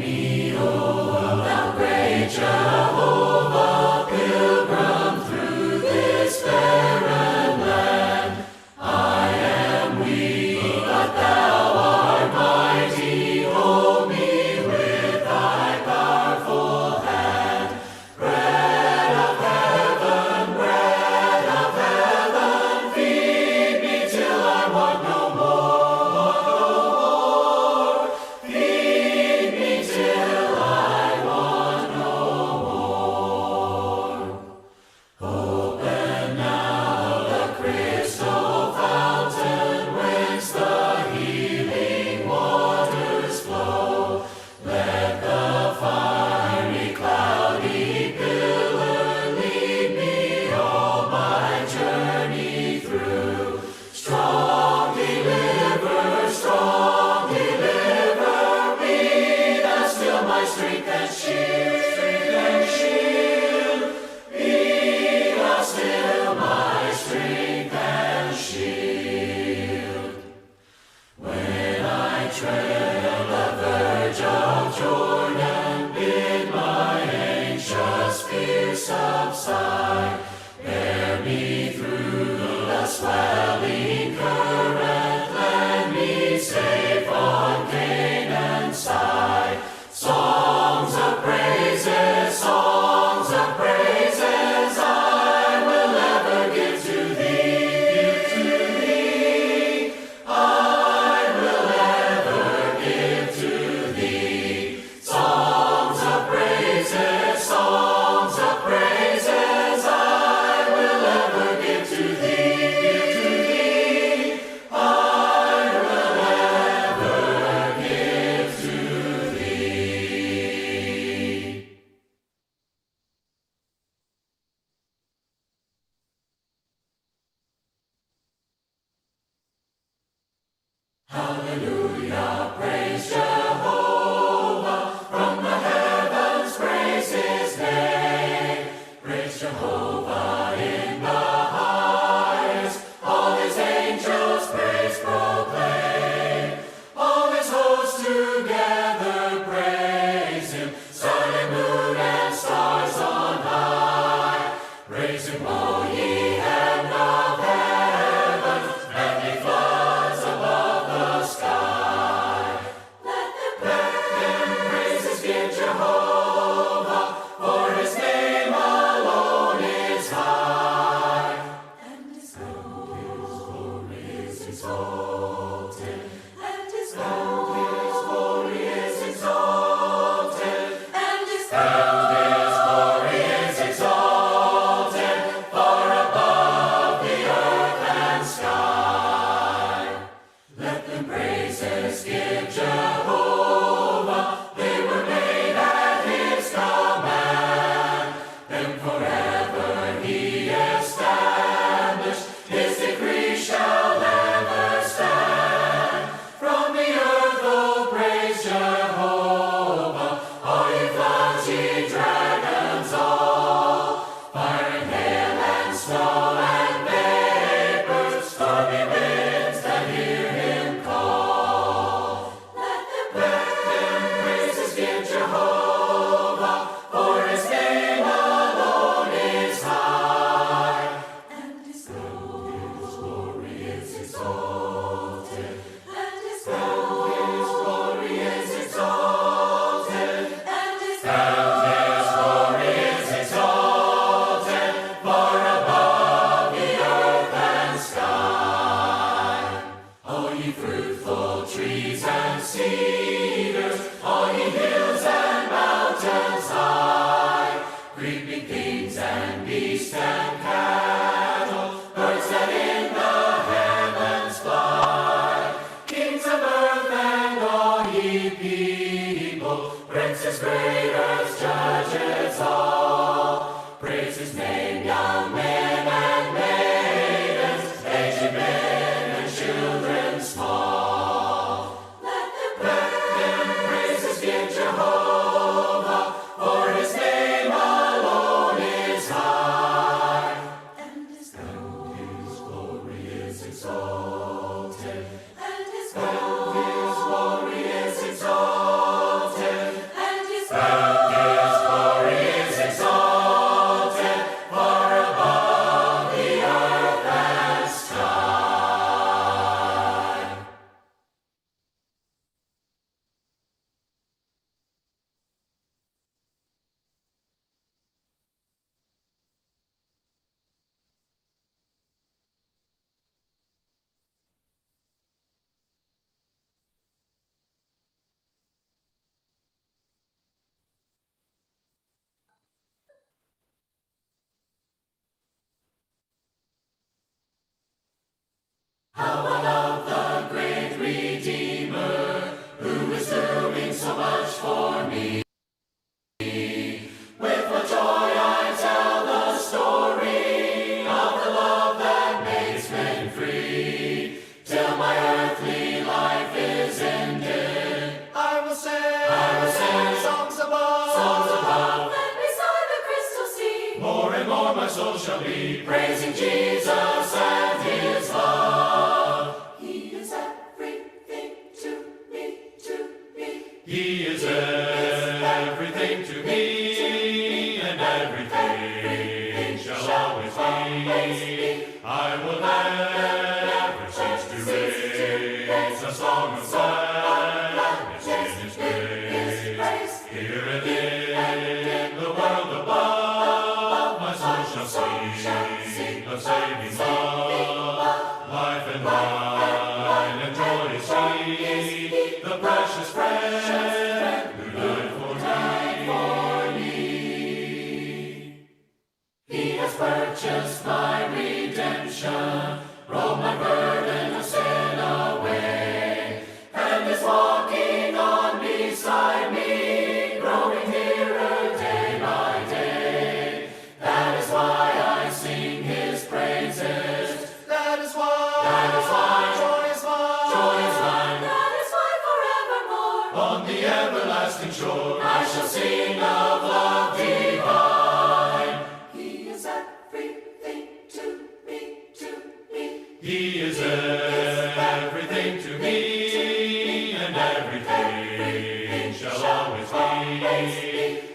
me, O thou great Jehovah, pilgrim through this barren land. I am weak, but thou art mighty. Hold me with thy powerful hand. Bread of heaven, feed me till I want no more. Feed me till I want no more. Open now the crystal fountain whence the healing waters flow. Let the fiery, cloudy pillar lead me all my journey through. Strong deliver me, thou still my strength and shield. Be thou still my strength and shield. When I tread the verge of Jordan, bid my anxious fears subside. Bear me through the swelling current, land me safe on Canaan's side. Songs of praises, I will ever give to thee. I will ever give to thee. Songs of praises, I will ever give to thee. I will ever give to thee. Hallelujah, praise Jehovah, from the heavens praise his name. Praise Jehovah in the highest, all his angels praise proclaim. All his hosts together praise him, sun and moon and stars on high. Praise him, O ye heaven of heavens, and ye floods above the sky. Let them praises give Jehovah, for his name alone is high. And his glory is exalted, and his glory is exalted, and his glory is exalted, far above the earth and sky. Let them praises give Jehovah, they were made at his command. Them forever he established, his decree shall never stand. From the earth, oh, praise Jehovah, all ye floods, ye dragons all. Fire and hail and snow and vapors, stormy winds that hear him call. Let them praises give Jehovah, for his name alone is high. And his glory is exalted, and his glory is exalted, and his glory is exalted, far above the earth and sky. All ye fruitful trees and cedars, all ye hills and mountains high, creeping things and beasts and cattle, birds that in the heavens fly, kings of earth and all ye people, princes great, earth's judges all. Praise his name, young men and maidens, aged men and children small. Let them praises give Jehovah, for his name alone is high. And his glory is exalted, and his glory is exalted, How I love the great Redeemer, who is doing so much for me. With what joy I tell the story of the love that makes men free. Till my earthly life is ended, I will sing songs above, and beside the crystal sea. More and more my soul shall be praising Jesus and his love. He is everything to me, He is everything to me, and everything shall always be. I will never cease to raise a song of gladness in his praise. Here and in the world above, my soul shall sing of saving love. Life and wine and joy is he, the precious friend who died for me. He has purchased my redemption, rolled my burden of sin away, and is walking on beside me, growing nearer day by day. That is why I sing his praises. That is why joy is mine. That is why forevermore, on the everlasting shore, I shall sing of love divine. He is everything to me, He is everything to me, and everything shall always be.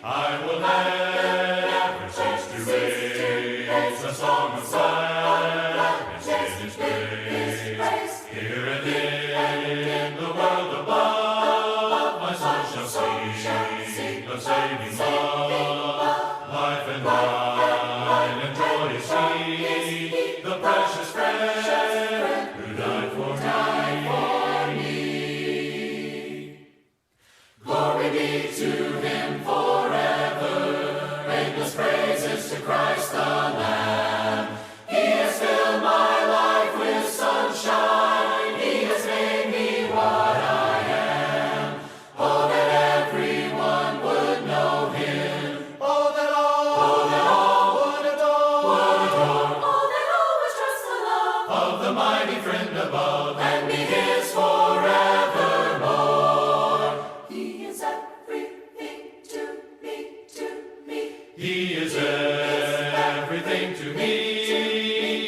I will never cease to raise a song of gladness in his praise. Here and in the world above, my soul shall sing of saving love. Life and wine and joy is he, the precious friend who died for me. Glory be to him forever, endless praises to Christ the Lamb. He has filled my life with sunshine, he has made me what I am. Oh, that everyone would know him. Oh, that all would adore. Oh, that all would trust the love of the mighty friend above, and be his forevermore. He is everything to me, He is everything to me,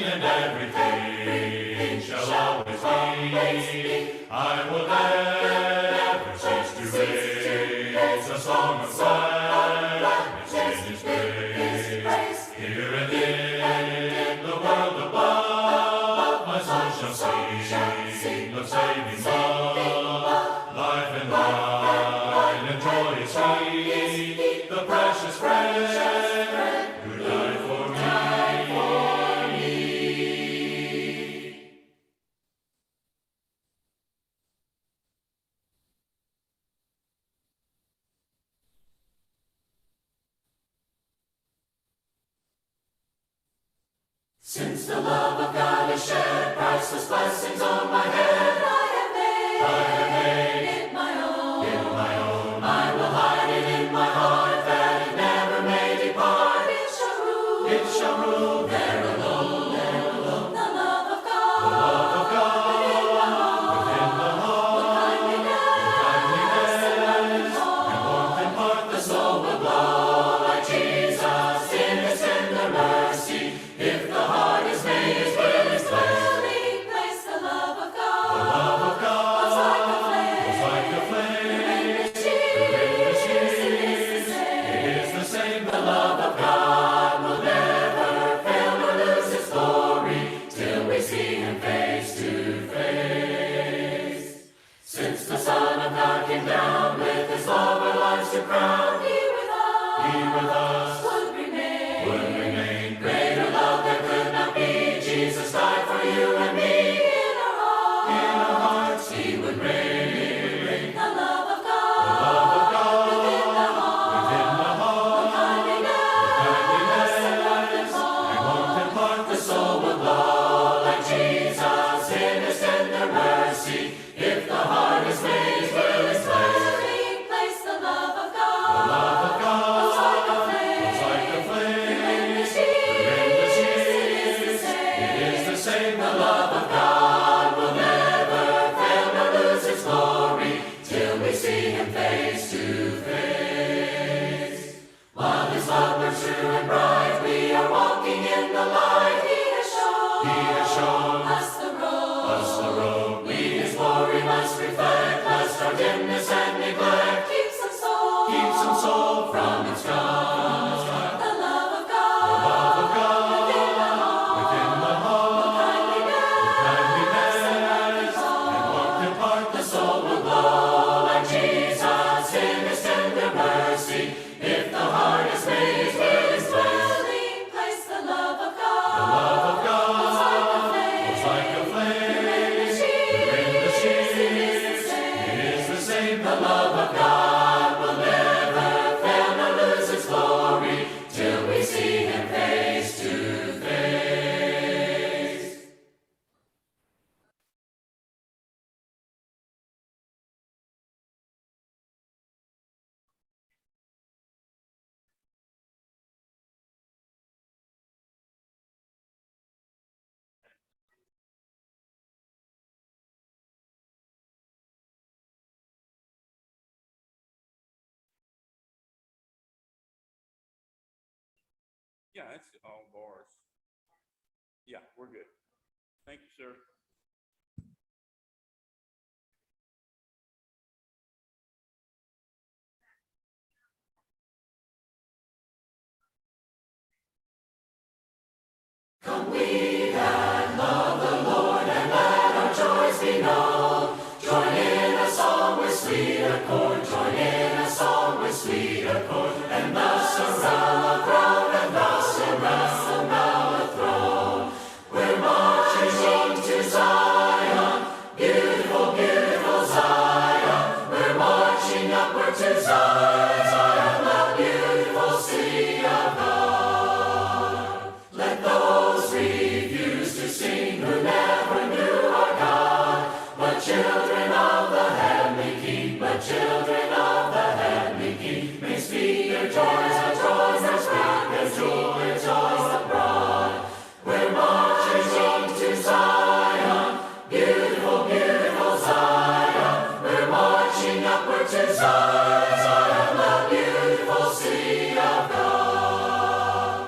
and everything shall always be. I will never cease to raise a song of gladness in his praise. Here and in the world above, my soul shall sing of saving love. Life and wine and joy is he, the precious friend who died for me. Since the love of God is shed, priceless blessings on my head, I have made it my own. I will hide it in my heart, that it never may depart. It shall rule there alone. The love of God, within the heart, the kindliness, and warmth impart. The soul will glow like Jesus in his tender mercy. If the heart is made, his will is blessed. Place the love of God. some soul from its God. The love of God, within the heart, will kindly nest, and warmth impart. The soul will glow like Jesus in His tender mercy. If the heart is made His dwelling place, the love of God, was like a flame, within the sheets. It is the same. The love of God will never fail nor lose its glory till we see Him face to face. Yeah, it's all bars. Yeah, we're good. Thank you, sir. Come we that love the Lord, and let our joys be known. Join in a song with sweet accord, join in a song with sweet accord, and thus around the throne, and thus around the throne. We're marching to Zion, beautiful, beautiful Zion. We're marching upward to Zion, Zion, the beautiful city of God. Let those refuse to sing who never knew our God, but children of the heavenly King, but children of the heavenly King, may speak their joys, their joys, their sweet, their joys abroad. We're marching to Zion, beautiful, beautiful Zion. We're marching upward to Zion, Zion, the beautiful city of God.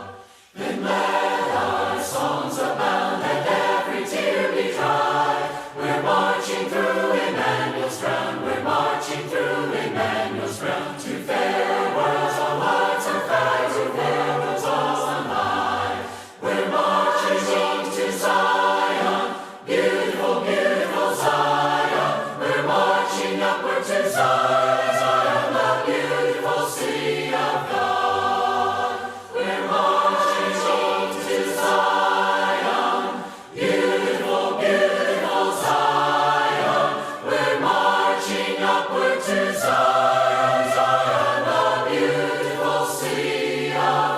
Then let our songs abound, and every tear be dry. We're marching through Emmanuel's ground, we're marching through Emmanuel's ground, to fairer worlds on high, to fairer worlds on high. We're marching to Zion, beautiful, beautiful Zion. We're marching upward to Zion, Zion, the beautiful city of God. We're marching to Zion, beautiful, beautiful Zion. We're marching upward to Zion, Zion, the beautiful city of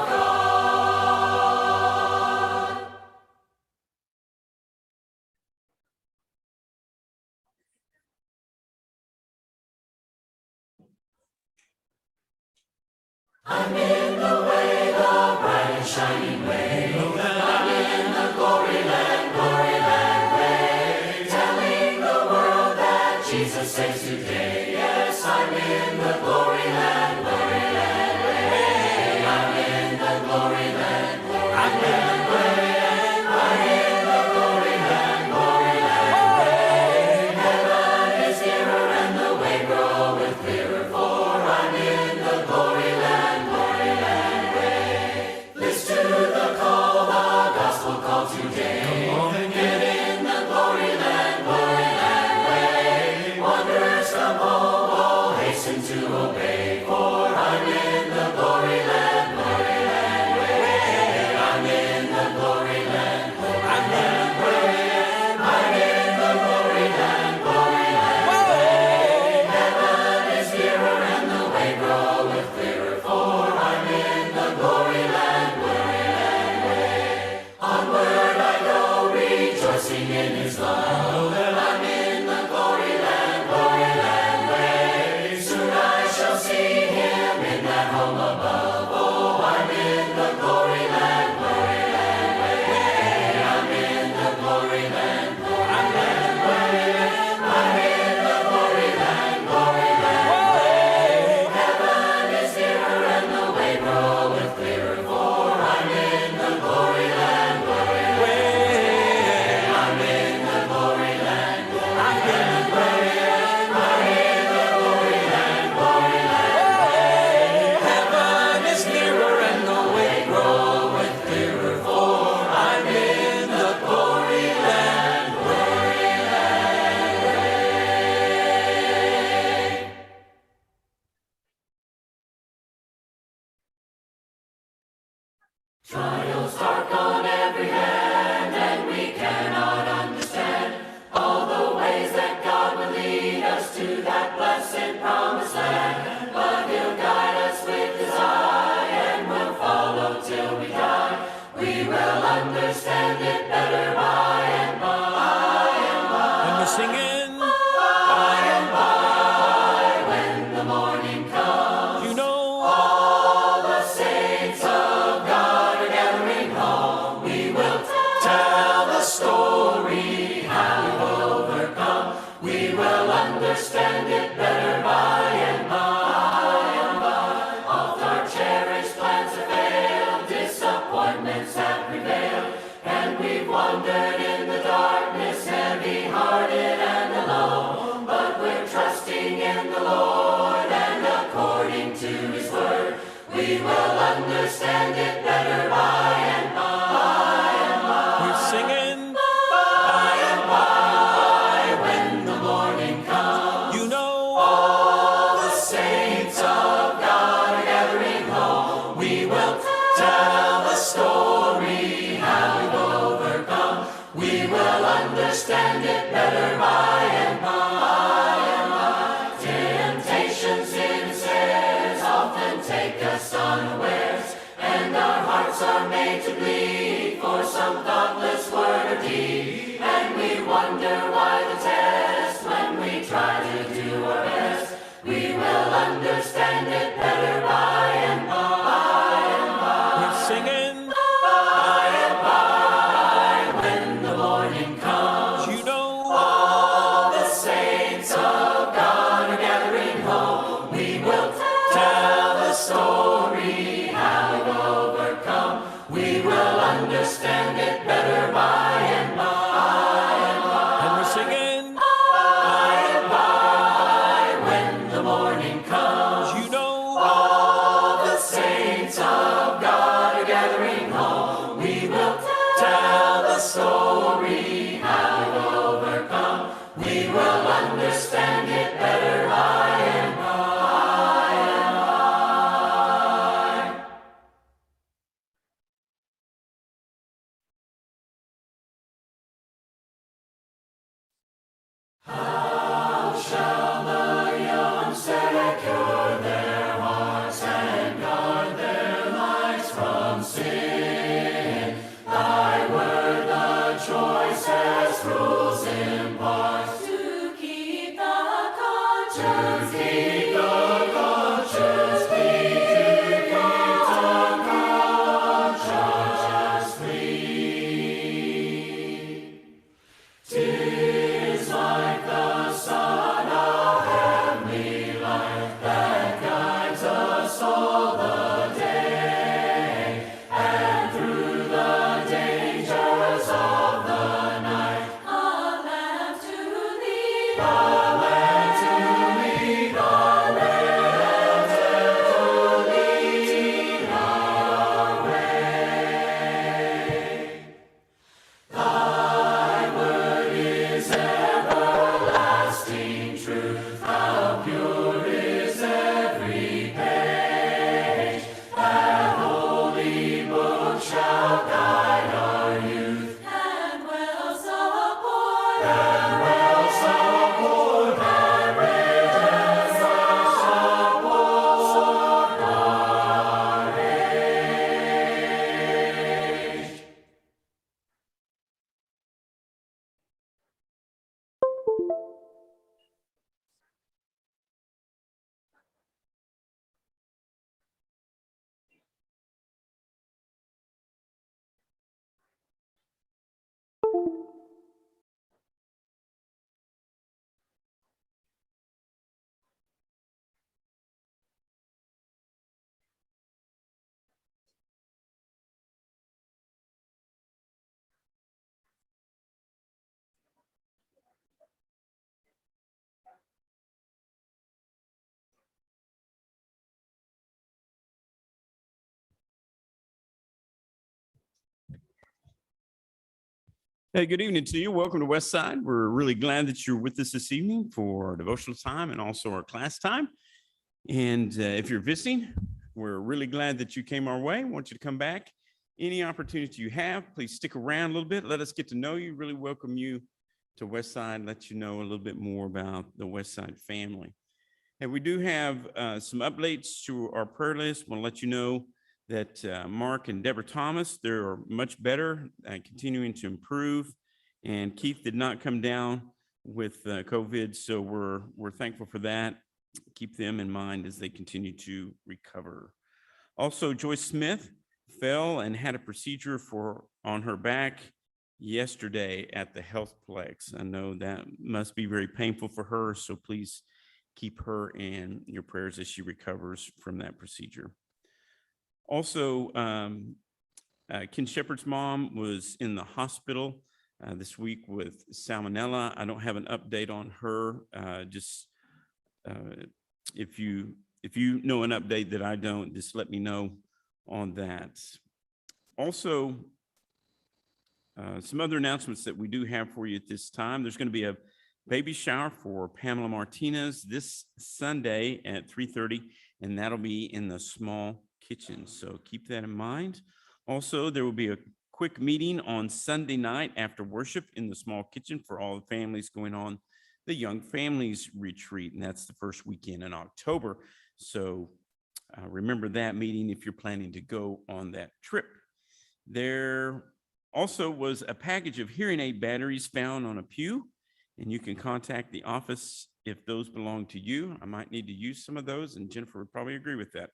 God. I'm in the way, the bright and shining way. I'm in the glory land way. Telling the world that Jesus saves today. Yes, I'm in the glory land way. I'm in the glory land way. I'm in the glory land way. Heaven is nearer and the way groweth clearer, for I'm in the glory land way. Listen to the Trials dark on every hand, and we cannot understand all the ways that God will lead us to that blessed promised land. But He'll guide us with His eye, and we'll follow till we die. We will understand it better by and by and by. And we're singing By and by, when the morning comes, you know all the saints of God are gathering home. We will tell the story, how we've overcome. We will understand it better by and by and by. Oft our cherished plans have failed, disappointments have prevailed, and we've wandered in the darkness, heavy-hearted and alone. But we're trusting in the Lord, and according to His word, we will understand it better by and by and by. we're singing By and by, when the morning comes, you know all the saints of God are gathering home. We will tell the story, how we've overcome. We will understand it better by and by and by. Temptations, sin and snares often take us unawares, and our hearts are made to bleed for some thoughtless word or deed. And we wonder why the test when we try to do our best. We will understand it better by and by and by. we're singing By and by, when the morning comes, you know all the saints of God are gathering home. We will tell the story, how we've overcome. We will understand it better by and by and by. and we're singing By and by, when the morning comes, you know all the saints of God are gathering home. We will tell the story, how we've overcome. We will understand it better by and by and by. How shall the young secure their hearts and guard their lives from sin? Thy word the choicest rules imparts to keep the conscience, to keep the conscience clean, to keep the conscience clean. 'Tis like the sun, a heavenly light that guides us all the day, and through the dangers of the night, a lamp to lead, a lamp to lead our way, a lamp to lead our way. Thy word is everlasting truth, how pure is every page. That holy book shall guide our youth, and well support, and well support our age, and well support our age. Hey, good evening to you. Welcome to Westside. We're really glad that you're with us this evening for our devotional time and also our class time. And if you're visiting, we're really glad that you came our way. I want you to come back Any opportunity you have, please stick around a little bit. Let us get to know you. Really welcome you to Westside, let you know a little bit more about the Westside family. And we do have some updates to our prayer list. Want to let you know that Mark and Deborah Thomas, they're much better, continuing to improve. And Keith did not come down with COVID, so we're thankful for that. Keep them in mind as they continue to recover. Also, Joyce Smith fell and had a procedure on her back yesterday at the Healthplex. I know that must be very painful for her, so please keep her in your prayers as she recovers from that procedure. Also, Ken Shepard's mom was in the hospital this week with salmonella. I don't have an update on her. If you know an update that I don't, just let me know on that. Also, some other announcements that we do have for you at this time. There's going to be a baby shower for Pamela Martinez this Sunday at 3:30, and that'll be in the small kitchen. So keep that in mind. Also, there will be a quick meeting on Sunday night after worship in the small kitchen for all the families going on the Young Families Retreat, and that's the first weekend in October. So remember that meeting if you're planning to go on that trip. There also was a package of hearing aid batteries found on a pew, and you can contact the office if those belong to you. I might need to use some of those, and Jennifer would probably agree with that.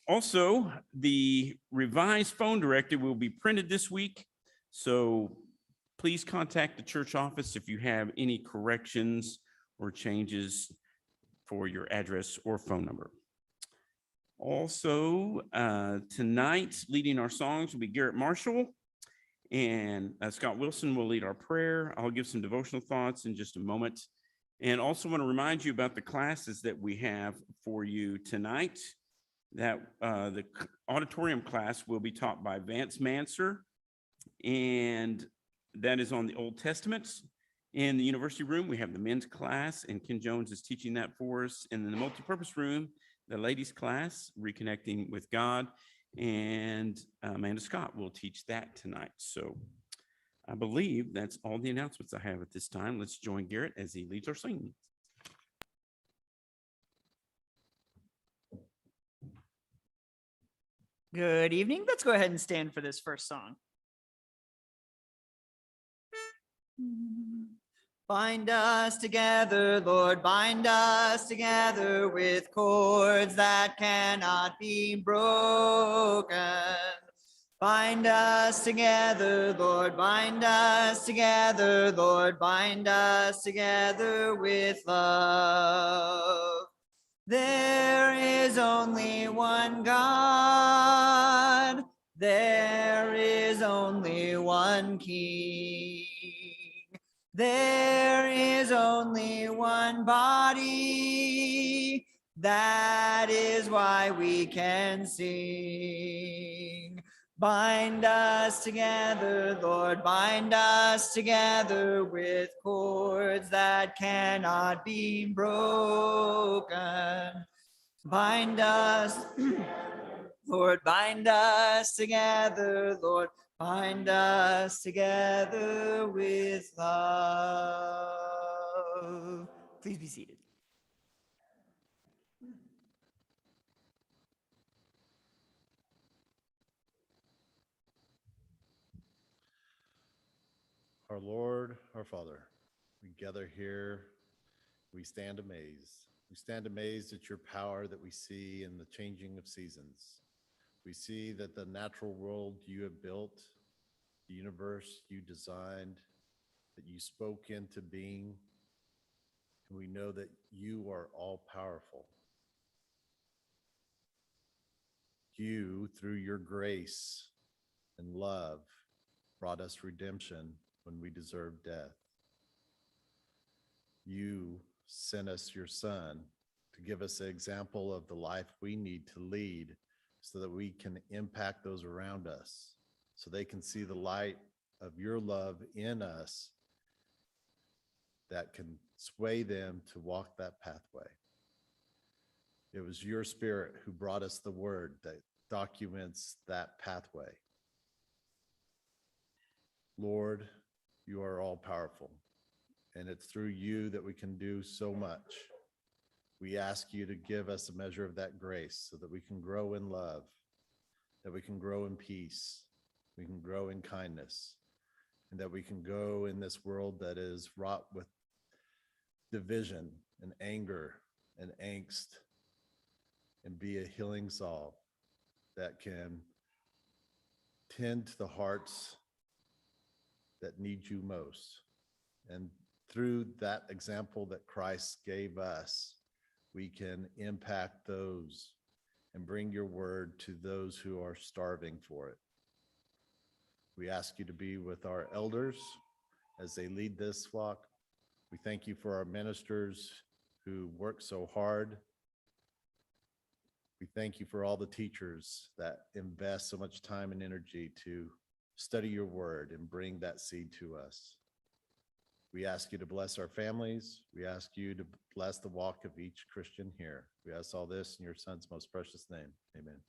Also, the revised phone directive will be printed this week, so please contact the church office if you have any corrections or changes for your address or phone number. Also, tonight, leading our songs will be Garrett Marshall, and Scott Wilson will lead our prayer. I'll give some devotional thoughts in just a moment. And also want to remind you about the classes that we have for you tonight. That the auditorium class will be taught by Vance Manser, and that is on the Old Testament. In the university room, we have the men's class, and Ken Jones is teaching that for us. And in the multipurpose room, the ladies class, Reconnecting with God, and Amanda Scott will teach that tonight. So I believe that's all the announcements I have at this time. Let's join Garrett as he leads our singing. Good evening. Let's go ahead and stand for this first song. Bind us together, Lord, bind us together with cords that cannot be broken. Bind us together, Lord, bind us together, Lord, bind us together with love. There is only one God, there is only one King. There is only one body, that is why we can sing. Bind us together, Lord, bind us together with cords that cannot be broken. Bind us, Lord, bind us together, Lord, bind us together with love. Please be seated. Our Lord, our Father, we gather here, we stand amazed. We stand amazed at your power that we see in the changing of seasons. We see that the natural world you have built, the universe you designed, that you spoke into being, and we know that you are all powerful. You, through your grace and love, brought us redemption when we deserved death. You sent us your Son to give us an example of the life we need to lead so that we can impact those around us, so they can see the light of your love in us that can sway them to walk that pathway. It was your Spirit who brought us the word that documents that pathway. Lord, you are all powerful, and it's through you that we can do so much. We ask you to give us a measure of that grace so that we can grow in love, that we can grow in peace, we can grow in kindness, and that we can go in this world that is wrought with division and anger and angst, and be a healing salve that can tend to the hearts that need you most. And through that example that Christ gave us, we can impact those and bring your word to those who are starving for it. We ask you to be with our elders as they lead this flock. We thank you for our ministers who work so hard. We thank you for all the teachers that invest so much time and energy to study your word and bring that seed to us. We ask you to bless our families. We ask you to bless the walk of each Christian here. We ask all this in your son's most precious name. Amen.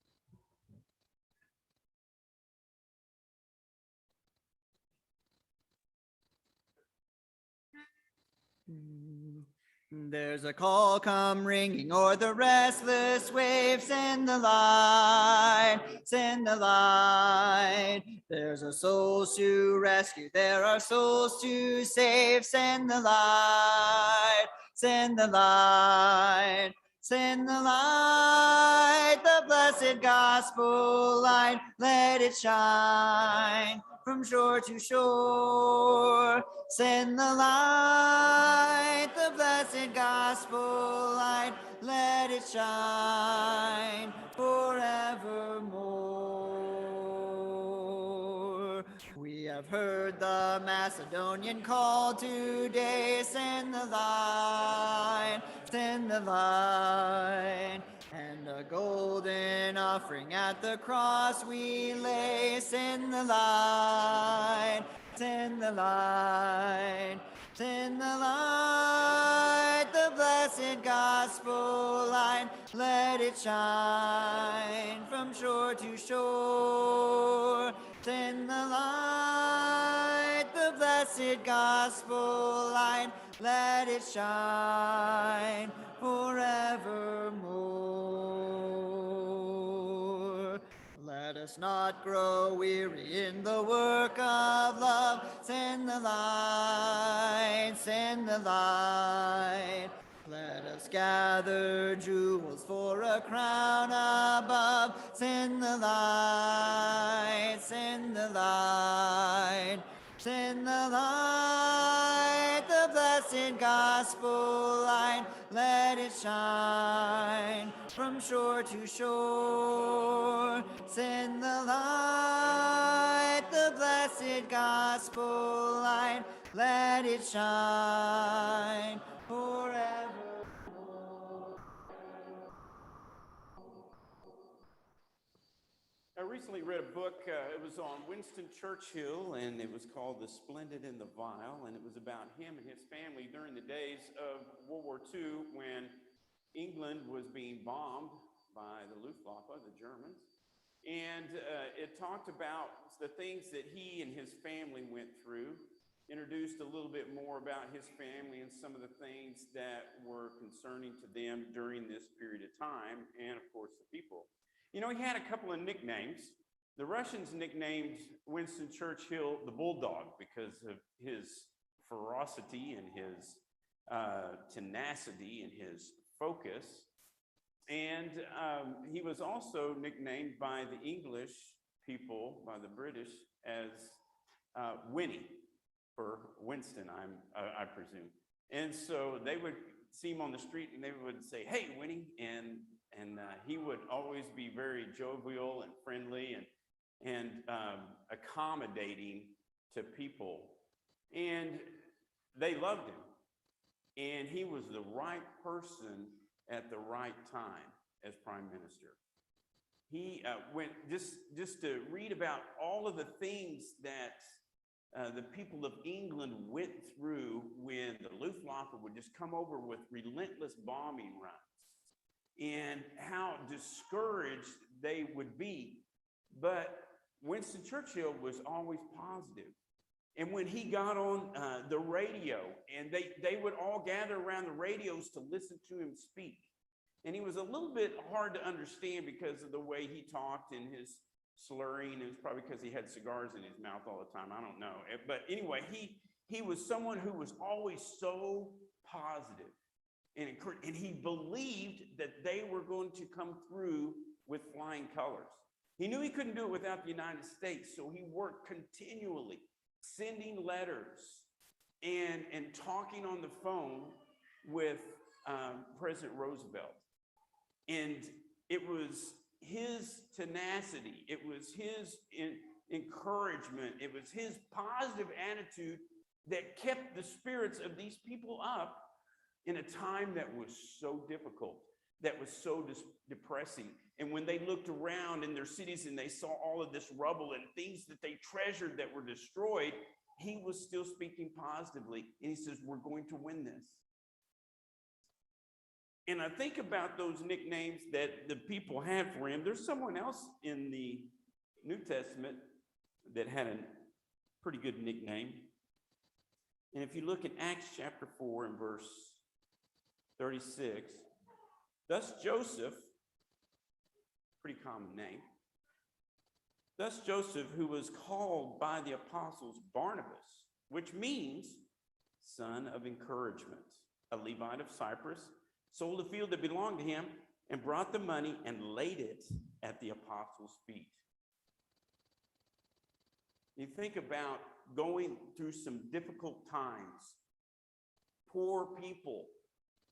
There's a call come ringing o'er the restless waves. Send the light, send the light. There's a souls to rescue, there are souls to save. Send the light, send the light. Send the light, the blessed gospel light. Let it shine from shore to shore. Send the light, the blessed gospel light. Let it shine forevermore. We have heard the Macedonian call today. Send the light, send the light. And a golden offering at the cross we lay. Send the light, send the light, send the light, the blessed gospel light. Let it shine from shore to shore. Send the light, the blessed gospel light. Let it shine forevermore. Let us not grow weary in the work of love. Send the light, send the light. Let us gather jewels for a crown above. Send the light, send the light. Send the light, the blessed gospel light. Let it shine from shore to shore. Send the light, the blessed gospel light. Let it shine forever. I recently read a book. It was on Winston Churchill, and it was called The Splendid and the Vile, and it was about him and his family during the days of World War II when England was being bombed by the Luftwaffe, the Germans. And it talked about the things that he and his family went through, introduced a little bit more about his family and some of the things that were concerning to them during this period of time, and of course the people. You know, he had a couple of nicknames. The Russians nicknamed Winston Churchill the Bulldog because of his ferocity and his tenacity and his focus. And he was also nicknamed by the English people, by the British, as Winnie, for Winston, I presume. And so they would see him on the street and they would say, "Hey, Winnie," and he would always be very jovial and friendly and accommodating to people. And they loved him. And he was the right person at the right time as prime minister. He went just to read about all of the things that the people of England went through when the Luftwaffe would just come over with relentless bombing runs, and how discouraged they would be. But Winston Churchill was always positive. And when he got on the radio, and they would all gather around the radios to listen to him speak. And he was a little bit hard to understand because of the way he talked and his slurring. It was probably because he had cigars in his mouth all the time. I don't know. But anyway, he was someone who was always so positive and encouraged, and he believed that they were going to come through with flying colors. He knew he couldn't do it without the United States, so he worked continually, sending letters and talking on the phone with President Roosevelt. And it was his tenacity, it was his encouragement, it was his positive attitude that kept the spirits of these people up in a time that was so difficult, that was so depressing. And when they looked around in their cities and they saw all of this rubble and things that they treasured that were destroyed, he was still speaking positively. And he says, we're going to win this. And I think about those nicknames that the people had for him. There's someone else in the New Testament that had a pretty good nickname. And if you look at Acts chapter 4 and verse 36, thus Joseph, pretty common name, thus Joseph, who was called by the apostles Barnabas, which means son of encouragement, a Levite of Cyprus, sold a field that belonged to him and brought the money and laid it at the apostles' feet. You think about going through some difficult times, poor people,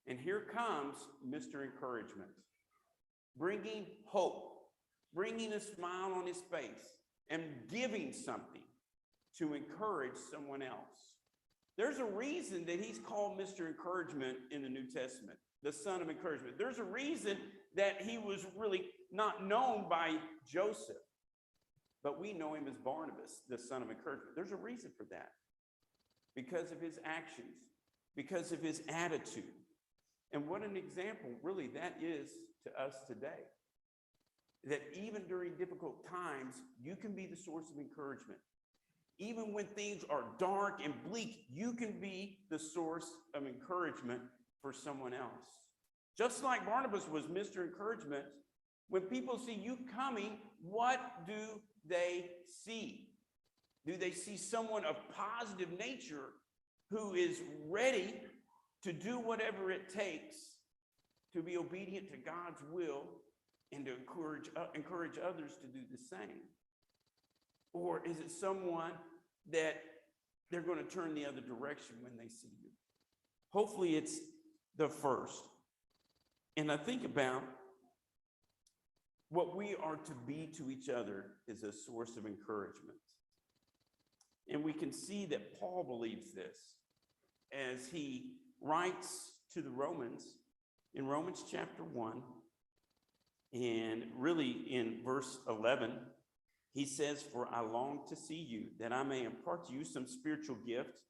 and here comes Mr. Encouragement, bringing hope, bringing a smile on his face, and giving something to encourage someone else. There's a reason that he's called Mr. Encouragement in the New Testament, the son of encouragement. There's a reason that he was really not known by Joseph, but we know him as Barnabas, the son of encouragement. There's a reason for that, because of his actions, because of his attitude. And what an example, really, that is to us today. That even during difficult times, you can be the source of encouragement. Even when things are dark and bleak, you can be the source of encouragement for someone else. Just like Barnabas was Mr. Encouragement, when people see you coming, what do they see? Do they see someone of positive nature who is ready to do whatever it takes to be obedient to God's will and to encourage others to do the same? Or is it someone that they're going to turn the other direction when they see you? Hopefully it's the first. And I think about what we are to be to each other is a source of encouragement. And we can see that Paul believes this as he writes to the Romans in Romans chapter 1, and really in verse 11, he says, "For I long to see you, that I may impart to you some spiritual gift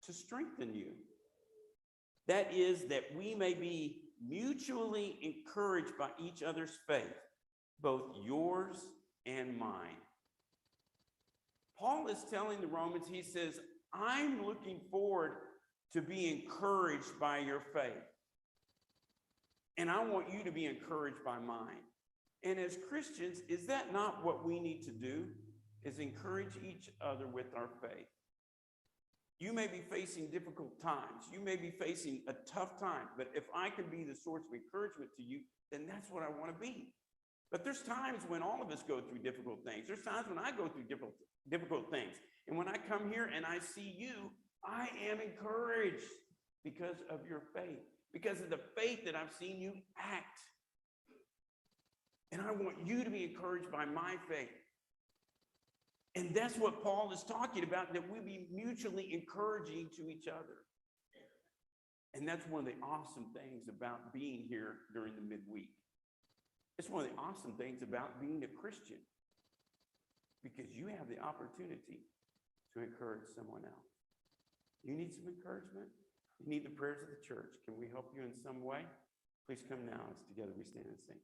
to strengthen you. That is, that we may be mutually encouraged by each other's faith, both yours and mine." Paul is telling the Romans, he says, I'm looking forward to be encouraged by your faith. And I want you to be encouraged by mine. And as Christians, is that not what we need to do? Is encourage each other with our faith. You may be facing difficult times. You may be facing a tough time. But if I can be the source of encouragement to you, then that's what I want to be. But there's times when all of us go through difficult things. There's times when I go through difficult things. And when I come here and I see you, I am encouraged because of your faith, because of the faith that I've seen you act. And I want you to be encouraged by my faith. And that's what Paul is talking about, that we be mutually encouraging to each other. And that's one of the awesome things about being here during the midweek. It's one of the awesome things about being a Christian, because you have the opportunity to encourage someone else. You need some encouragement? You need the prayers of the church. Can we help you in some way? Please come now as together we stand and sing.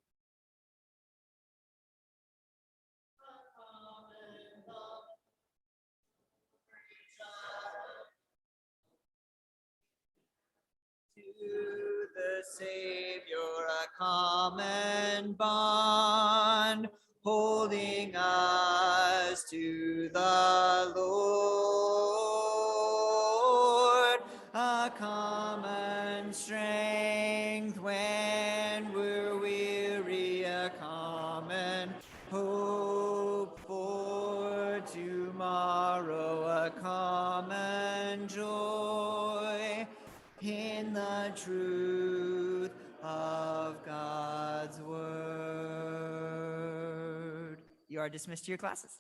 the Savior a common bond, holding us to the Lord, a common strength when we're weary, a common hope for tomorrow, a common joy in the truth of God's word. You are dismissed to your classes.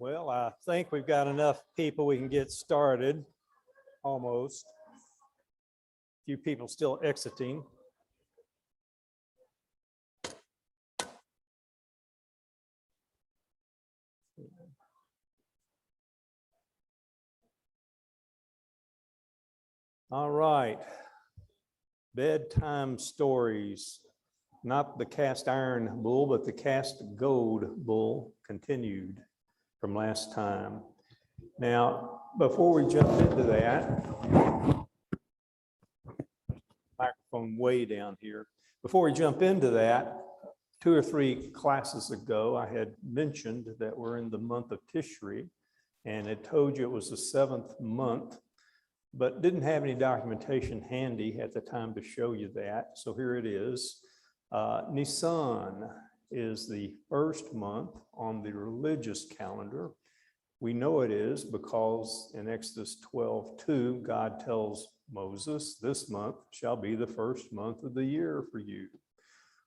Well, I think we've got enough people. We can get started, almost. A few people still exiting. All right. Bedtime stories. Not the cast iron bull, but the cast gold bull continued from last time. Now, before we jump into that, microphone way down here. Before we jump into that, 2 or 3 classes ago, I had mentioned that we're in the month of Tishri, and I told you it was the 7th month, but didn't have any documentation handy at the time to show you that. So here it is. Nisan is the first month on the religious calendar. We know it is because in Exodus 12:2, God tells Moses, this month shall be the first month of the year for you.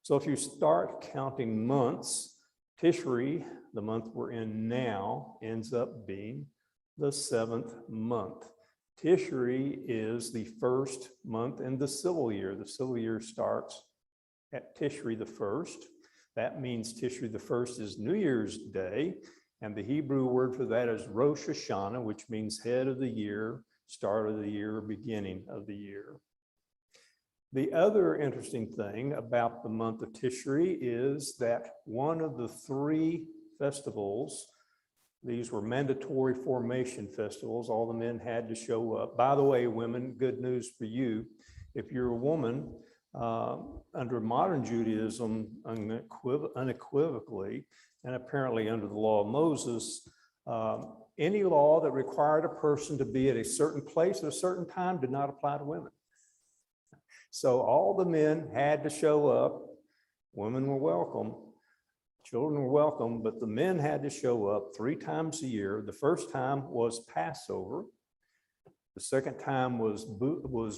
So if you start counting months, Tishri, the month we're in now, ends up being the 7th month. Tishri is the first month in the civil year. The civil year starts at Tishri the 1st. That means Tishri the 1st is New Year's Day, and the Hebrew word for that is Rosh Hashanah, which means head of the year, start of the year, beginning of the year. The other interesting thing about the month of Tishri is that one of the 3 festivals, these were mandatory formation festivals, all the men had to show up. By the way, women, good news for you. If you're a woman, under modern Judaism, unequivocally, and apparently under the law of Moses, any law that required a person to be at a certain place at a certain time did not apply to women. So all the men had to show up. Women were welcome. Children were welcome, but the men had to show up 3 times a year. The first time was Passover. The second time was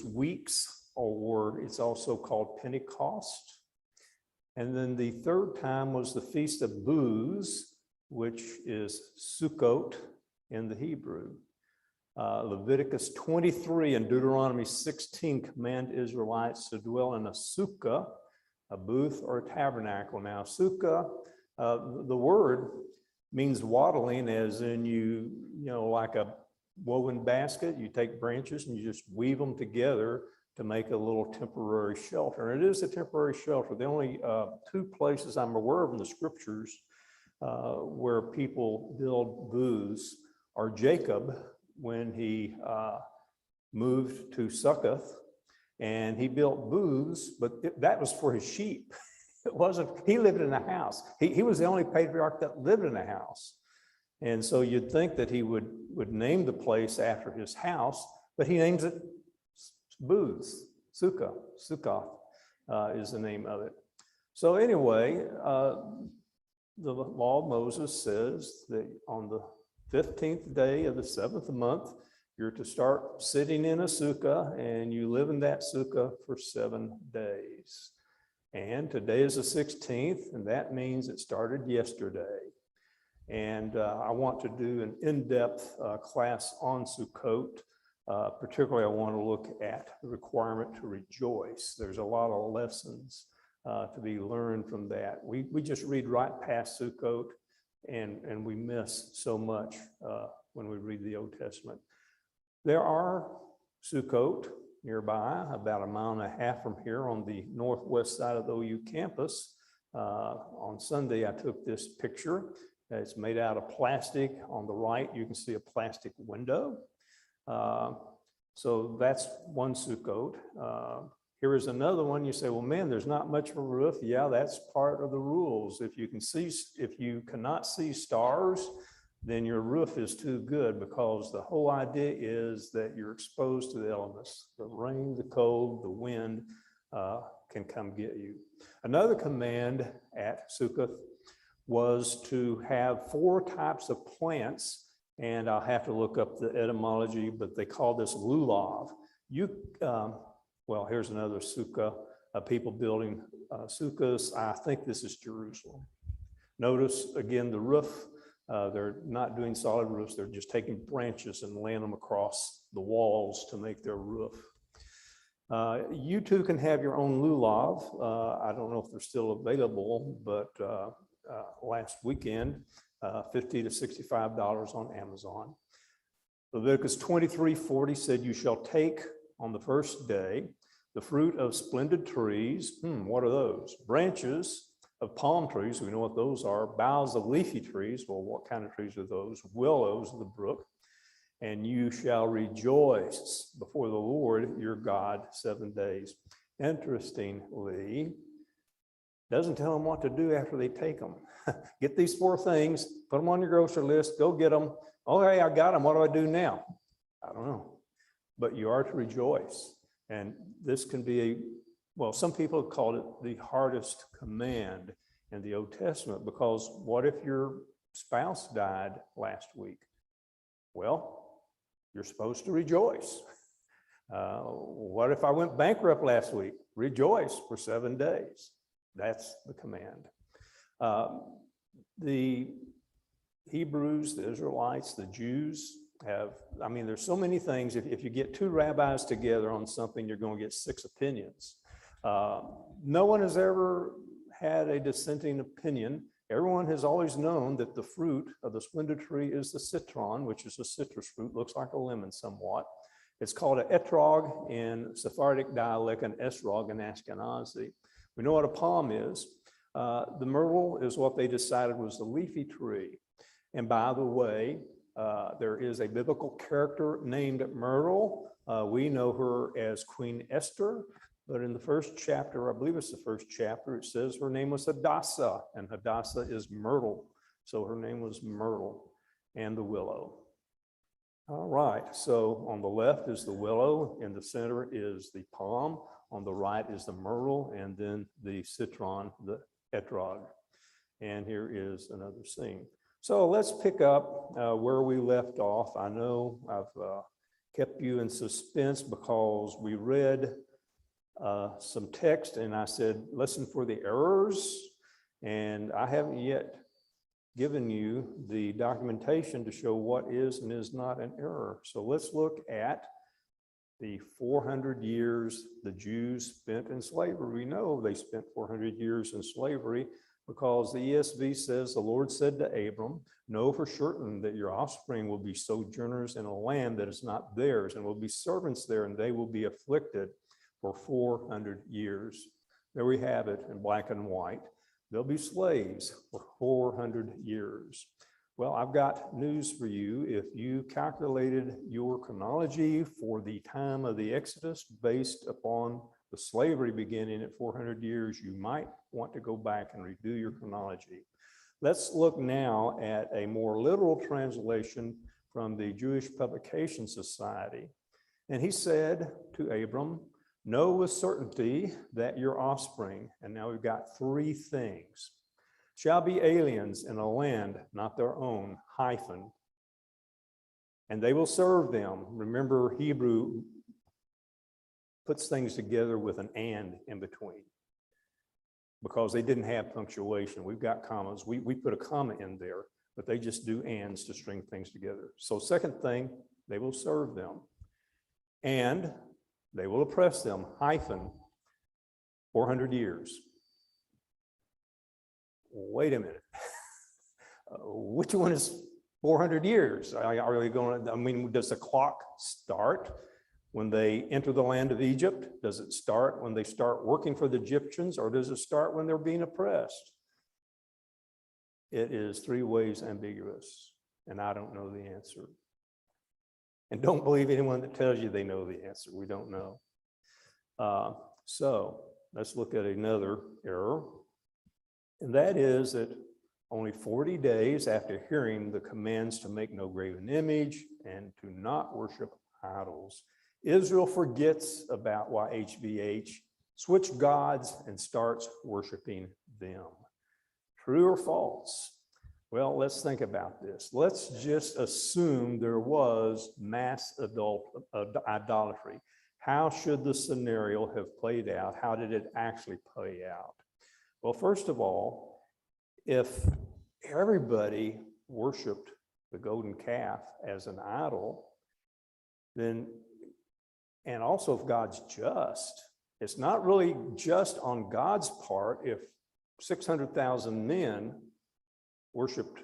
weeks, or it's also called Pentecost. And then the third time was the Feast of Booths, which is Sukkot in the Hebrew. Leviticus 23 and Deuteronomy 16 command Israelites to dwell in a sukkah, a booth or a tabernacle. Now, sukkah, the word means waddling, as in you know, like a woven basket. You take branches and you just weave them together to make a little temporary shelter. And it is a temporary shelter. The only two places I'm aware of in the scriptures where people build booths are Jacob, when he moved to Succoth, and he built booths, but that was for his sheep. It wasn't, he lived in a house. He was the only patriarch that lived in a house. And so you'd think that he would name the place after his house, but he names it booths. Sukkoth is the name of it. So anyway, the law of Moses says that on the 15th day of the 7th month, you're to start sitting in a sukkah, and you live in that sukkah for 7 days. And today is the 16th, and that means it started yesterday. And I want to do an in-depth class on Sukkot. Particularly, I want to look at the requirement to rejoice. There's a lot of lessons to be learned from that. We just read right past Sukkot, and we miss so much when we read the Old Testament. There are Sukkot nearby, about a mile and a half from here on the northwest side of the OU campus. On Sunday, I took this picture. It's made out of plastic. On the right, you can see a plastic window. So that's one Sukkot. Here is another one. You say, well, man, there's not much of a roof. Yeah, that's part of the rules. If you cannot see stars, then your roof is too good, because the whole idea is that you're exposed to the elements. The rain, the cold, the wind can come get you. Another command at Sukkot was to have 4 types of plants, and I'll have to look up the etymology, but they call this lulav. Well, here's another sukkah, people building sukkahs. I think this is Jerusalem. Notice again the roof. They're not doing solid roofs. They're just taking branches and laying them across the walls to make their roof. You too can have your own lulav. I don't know if they're still available, but last weekend, $50 to $65 on Amazon. Leviticus 23:40 said, you shall take on the first day the fruit of splendid trees. What are those? Branches of palm trees. We know what those are. Boughs of leafy trees. Well, what kind of trees are those? Willows of the brook. And you shall rejoice before the Lord your God 7 days. Interestingly, doesn't tell them what to do after they take them. Get these 4 things, put them on your grocery list, go get them. Okay, I got them. What do I do now? I don't know. But you are to rejoice. And this can be well, some people have called it the hardest command in the Old Testament, because what if your spouse died last week? Well, you're supposed to rejoice. What if I went bankrupt last week? Rejoice for 7 days. That's the command. The Hebrews, the Israelites, the Jews there's so many things. If you get 2 rabbis together on something, you're going to get 6 opinions. No one has ever had a dissenting opinion. Everyone has always known that the fruit of the splendid tree is the citron, which is a citrus fruit, looks like a lemon somewhat. It's called an etrog in Sephardic dialect and esrog in Ashkenazi. We know what a palm is. The myrtle is what they decided was the leafy tree. And by the way, there is a biblical character named Myrtle. We know her as Queen Esther. But in the first chapter, I believe it's the first chapter, it says her name was Hadassah, and Hadassah is myrtle. So her name was Myrtle and the willow. All right, so on the left is the willow, in the center is the palm, on the right is the myrtle, and then the citron, the etrog. And here is another scene. So let's pick up where we left off. I know I've kept you in suspense because we read some text and I said, listen for the errors. And I haven't yet given you the documentation to show what is and is not an error. So let's look at the 400 years the Jews spent in slavery. We know they spent 400 years in slavery because the ESV says, the Lord said to Abram, know for certain that your offspring will be sojourners in a land that is not theirs, and will be servants there, and they will be afflicted for 400 years. There we have it in black and white. They'll be slaves for 400 years. Well, I've got news for you. If you calculated your chronology for the time of the Exodus based upon the slavery beginning at 400 years, you might want to go back and redo your chronology. Let's look now at a more literal translation from the Jewish Publication Society. And he said to Abram, know with certainty that your offspring, and now we've got three things, shall be aliens in a land not their own, hyphen, and they will serve them. Remember, Hebrew puts things together with an and in between because they didn't have punctuation. We've got commas. We put a comma in there, but they just do ands to string things together. So second thing, they will serve them. And they will oppress them, hyphen, 400 years. Wait a minute. Which one is 400 years? Are they going to, I mean, does the clock start when they enter the land of Egypt? Does it start when they start working for the Egyptians, or does it start when they're being oppressed? It is three ways ambiguous, and I don't know the answer. And don't believe anyone that tells you they know the answer. We don't know. So let's look at another error. And that is that only 40 days after hearing the commands to make no graven image and to not worship idols, Israel forgets about YHVH, switch gods, and starts worshiping them. True or false? Well, let's think about this. Let's just assume there was mass idolatry. How should the scenario have played out? How did it actually play out? Well, first of all, if everybody worshiped the golden calf as an idol, then, and also if God's just, it's not really just on God's part if 600,000 men worshiped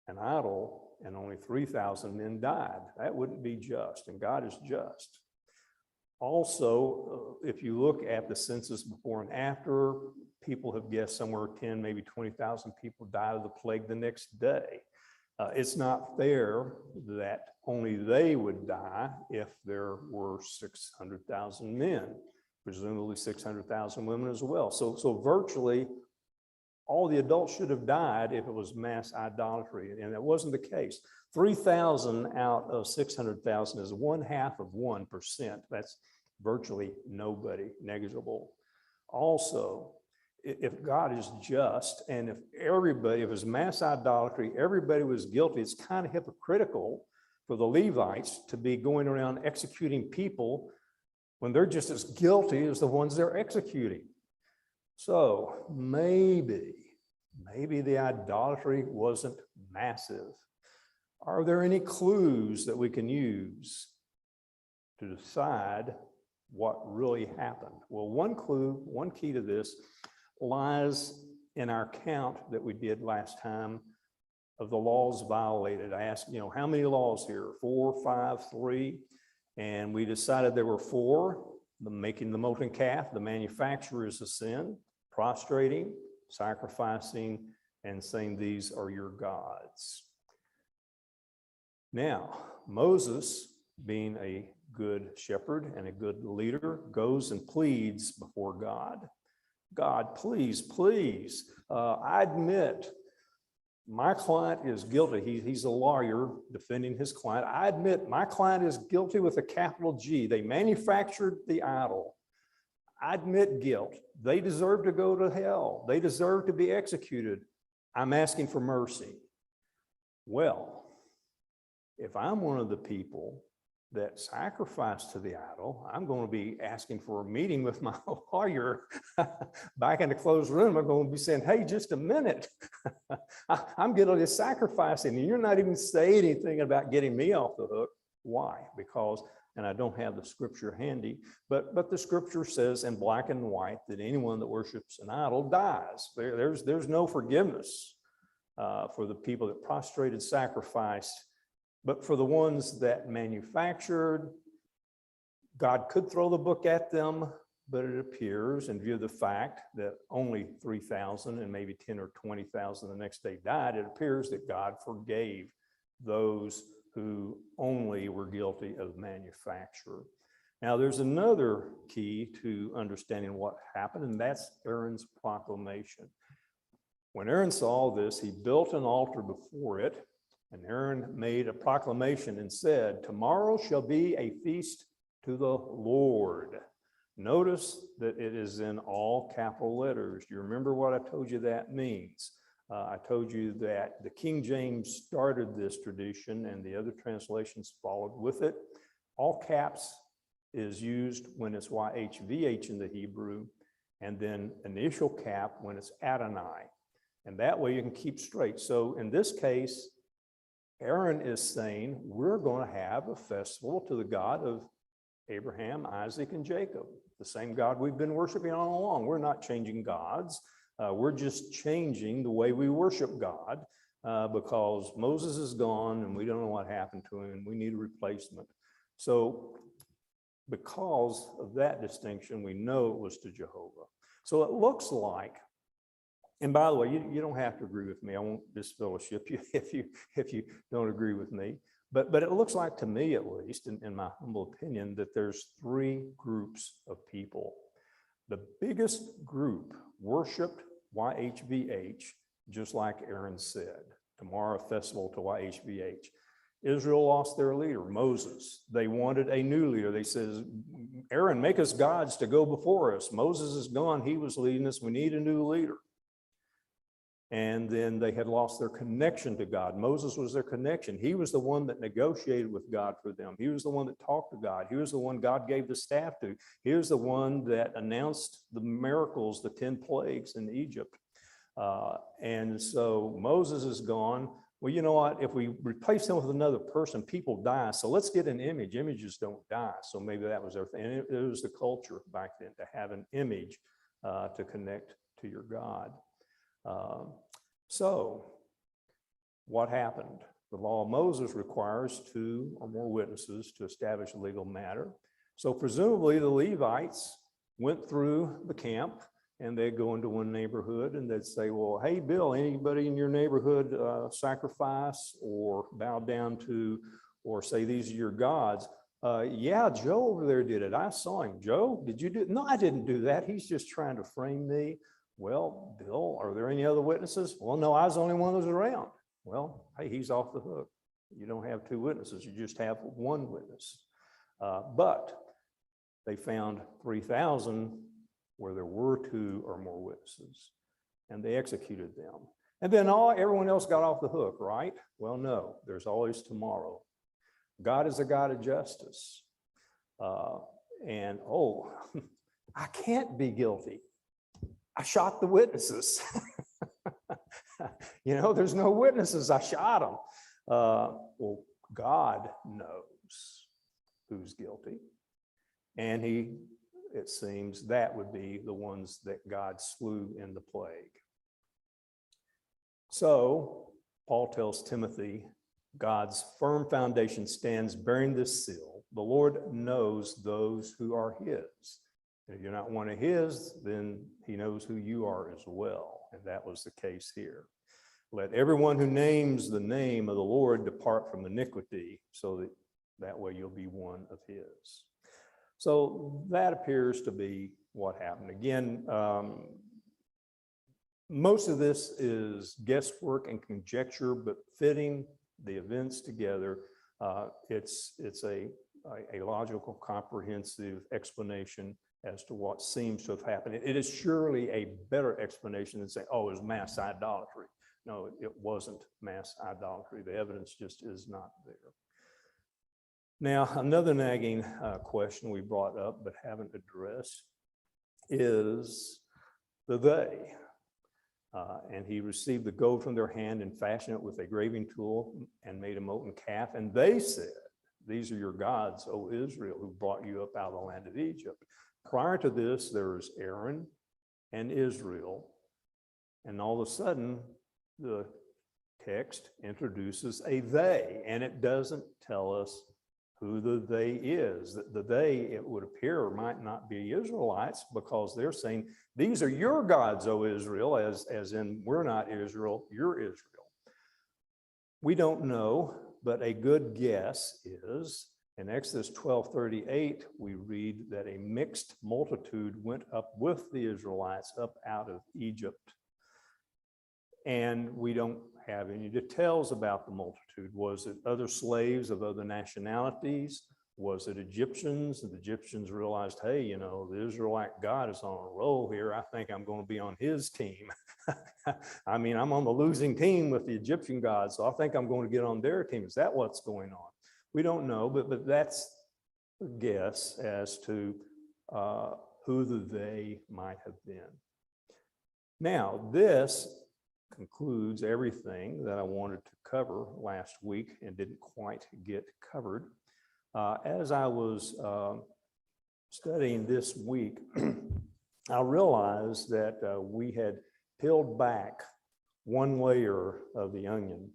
an idol and only 3,000 men died. That wouldn't be just, and God is just. Also, if you look at the census before and after, people have guessed somewhere 10, maybe 20,000 people died of the plague the next day. It's not fair that only they would die if there were 600,000 men, presumably 600,000 women as well. So virtually all the adults should have died if it was mass idolatry, and that wasn't the case. 3,000 out of 600,000 is 0.5%. That's virtually nobody, negligible. Also, if God is just, and if everybody, if it was mass idolatry, everybody was guilty, it's kind of hypocritical for the Levites to be going around executing people when they're just as guilty as the ones they're executing. So maybe the idolatry wasn't massive. Are there any clues that we can use to decide what really happened? Well, one clue, one key to this lies in our count that we did last time of the laws violated. I asked, how many laws here? 4, 5, 3, and we decided there were 4. Making the molten calf, the manufacturer is a sin, prostrating, sacrificing, and saying these are your gods. Now, Moses, being a good shepherd and a good leader, goes and pleads before God. God, please, I admit my client is guilty. He's a lawyer defending his client. I admit my client is guilty with a capital G. They manufactured the idol. I admit guilt. They deserve to go to hell. They deserve to be executed. I'm asking for mercy. Well, if I'm one of the people that sacrifice to the idol, I'm going to be asking for a meeting with my lawyer back in the closed room. I'm going to be saying, hey, just a minute. I'm getting this sacrificing, and you're not even saying anything about getting me off the hook. Why? Because, and I don't have the scripture handy, but the scripture says in black and white that anyone that worships an idol dies. There's no forgiveness for the people that prostrated, sacrificed. But for the ones that manufactured, God could throw the book at them, but it appears, in view of the fact that only 3,000 and maybe 10 or 20,000 the next day died, it appears that God forgave those who only were guilty of manufacture. Now, there's another key to understanding what happened, and that's Aaron's proclamation. When Aaron saw this, he built an altar before it. And Aaron made a proclamation and said, tomorrow shall be a feast to the Lord. Notice that it is in all capital letters. Do you remember what I told you that means? I told you that the King James started this tradition and the other translations followed with it. All caps is used when it's YHVH in the Hebrew, and then initial cap when it's Adonai. And that way you can keep straight. So in this case, Aaron is saying, we're going to have a festival to the God of Abraham, Isaac, and Jacob, the same God we've been worshiping all along. We're not changing gods. We're just changing the way we worship God because Moses is gone and we don't know what happened to him and we need a replacement. So because of that distinction, we know it was to Jehovah. So it looks like, and by the way, you don't have to agree with me. I won't disfellowship you if you don't agree with me. But it looks like, to me at least, in my humble opinion, that there's three groups of people. The biggest group worshiped YHVH, just like Aaron said. Tomorrow, a festival to YHVH. Israel lost their leader, Moses. They wanted a new leader. They said, Aaron, make us gods to go before us. Moses is gone. He was leading us. We need a new leader. And then they had lost their connection to God. Moses was their connection. He was the one that negotiated with God for them. He was the one that talked to God. He was the one God gave the staff to. He was the one that announced the miracles, the 10 plagues in Egypt. And so Moses is gone. Well, you know what? If we replace him with another person, people die. So let's get an image. Images don't die. So maybe that was their thing. And it was the culture back then to have an image to connect to your God. So what happened? The law of Moses requires 2 or more witnesses to establish a legal matter. So presumably the Levites went through the camp and they'd go into one neighborhood and they'd say, well, hey, Bill, anybody in your neighborhood sacrifice or bow down to, or say these are your gods? Yeah, Joe over there did it. I saw him. Joe, did you do it? No, I didn't do that. He's just trying to frame me. Well, Bill, are there any other witnesses? Well, no, I was the only one that was around. Well, hey, he's off the hook. You don't have 2 witnesses. You just have 1 witness. But they found 3,000 where there were 2 or more witnesses, and they executed them. And then everyone else got off the hook, right? Well, no, there's always tomorrow. God is a God of justice. I can't be guilty. I shot the witnesses. There's no witnesses. I shot them. Well, God knows who's guilty. And it seems that would be the ones that God slew in the plague. So Paul tells Timothy, God's firm foundation stands bearing this seal. The Lord knows those who are his. If you're not one of his, then he knows who you are as well. And that was the case here. Let everyone who names the name of the Lord depart from iniquity, so that way you'll be one of his. So that appears to be what happened. Again, most of this is guesswork and conjecture, but fitting the events together, it's a logical, comprehensive explanation as to what seems to have happened. It is surely a better explanation than saying, oh, it was mass idolatry. No, it wasn't mass idolatry. The evidence just is not there. Now, another nagging question we brought up but haven't addressed is the they. And he received the gold from their hand and fashioned it with a graving tool and made a molten calf. And they said, these are your gods, O Israel, who brought you up out of the land of Egypt. Prior to this, there was Aaron and Israel. And all of a sudden, the text introduces a they, and it doesn't tell us who the they is. The they, it would appear, might not be Israelites, because they're saying, these are your gods, O Israel, as in we're not Israel, you're Israel. We don't know, but a good guess is in Exodus 12:38, we read that a mixed multitude went up with the Israelites up out of Egypt. And we don't have any details about the multitude. Was it other slaves of other nationalities? Was it Egyptians? The Egyptians realized, hey, you know, the Israelite God is on a roll here. I think I'm going to be on his team. I mean, I'm on the losing team with the Egyptian gods, so I think I'm going to get on their team. Is that what's going on? We don't know, but that's a guess as to who the they might have been. Now, this concludes everything that I wanted to cover last week and didn't quite get covered. As I was studying this week, I realized that we had peeled back one layer of the onion,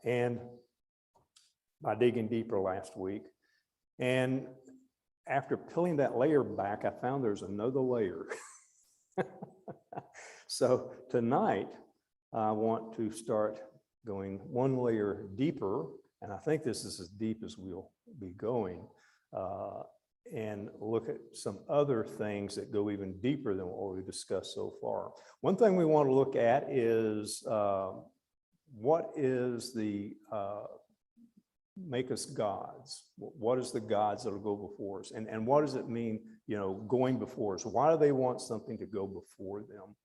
and by digging deeper last week. And after peeling that layer back, I found there's another layer. So tonight, I want to start going one layer deeper, and I think this is as deep as we'll be going, and look at some other things that go even deeper than what we've discussed so far. One thing we want to look at is what is the make us gods? What is the gods that will go before us? And what does it mean, you know, going before us? Why do they want something to go before them?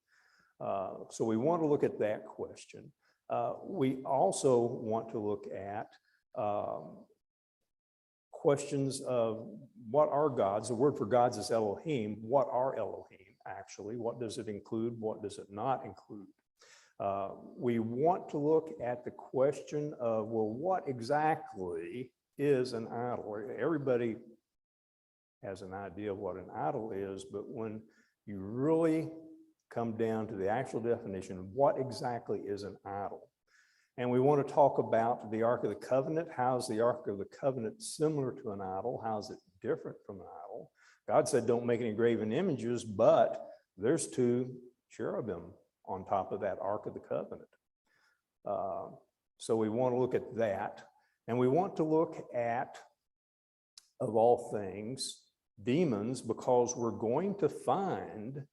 So we want to look at that question. We also want to look at questions of what are gods. The word for gods is Elohim. What are Elohim actually? What does it include? What does it not include? We want to look at the question of, well, what exactly is an idol? Everybody has an idea of what an idol is, but when you really come down to the actual definition, what exactly is an idol? And we want to talk about the Ark of the Covenant. How is the Ark of the Covenant similar to an idol? How is it different from an idol? God said, don't make any graven images, but there's two cherubim on top of that Ark of the Covenant. So we want to look at that. And we want to look at, of all things, demons, because we're going to find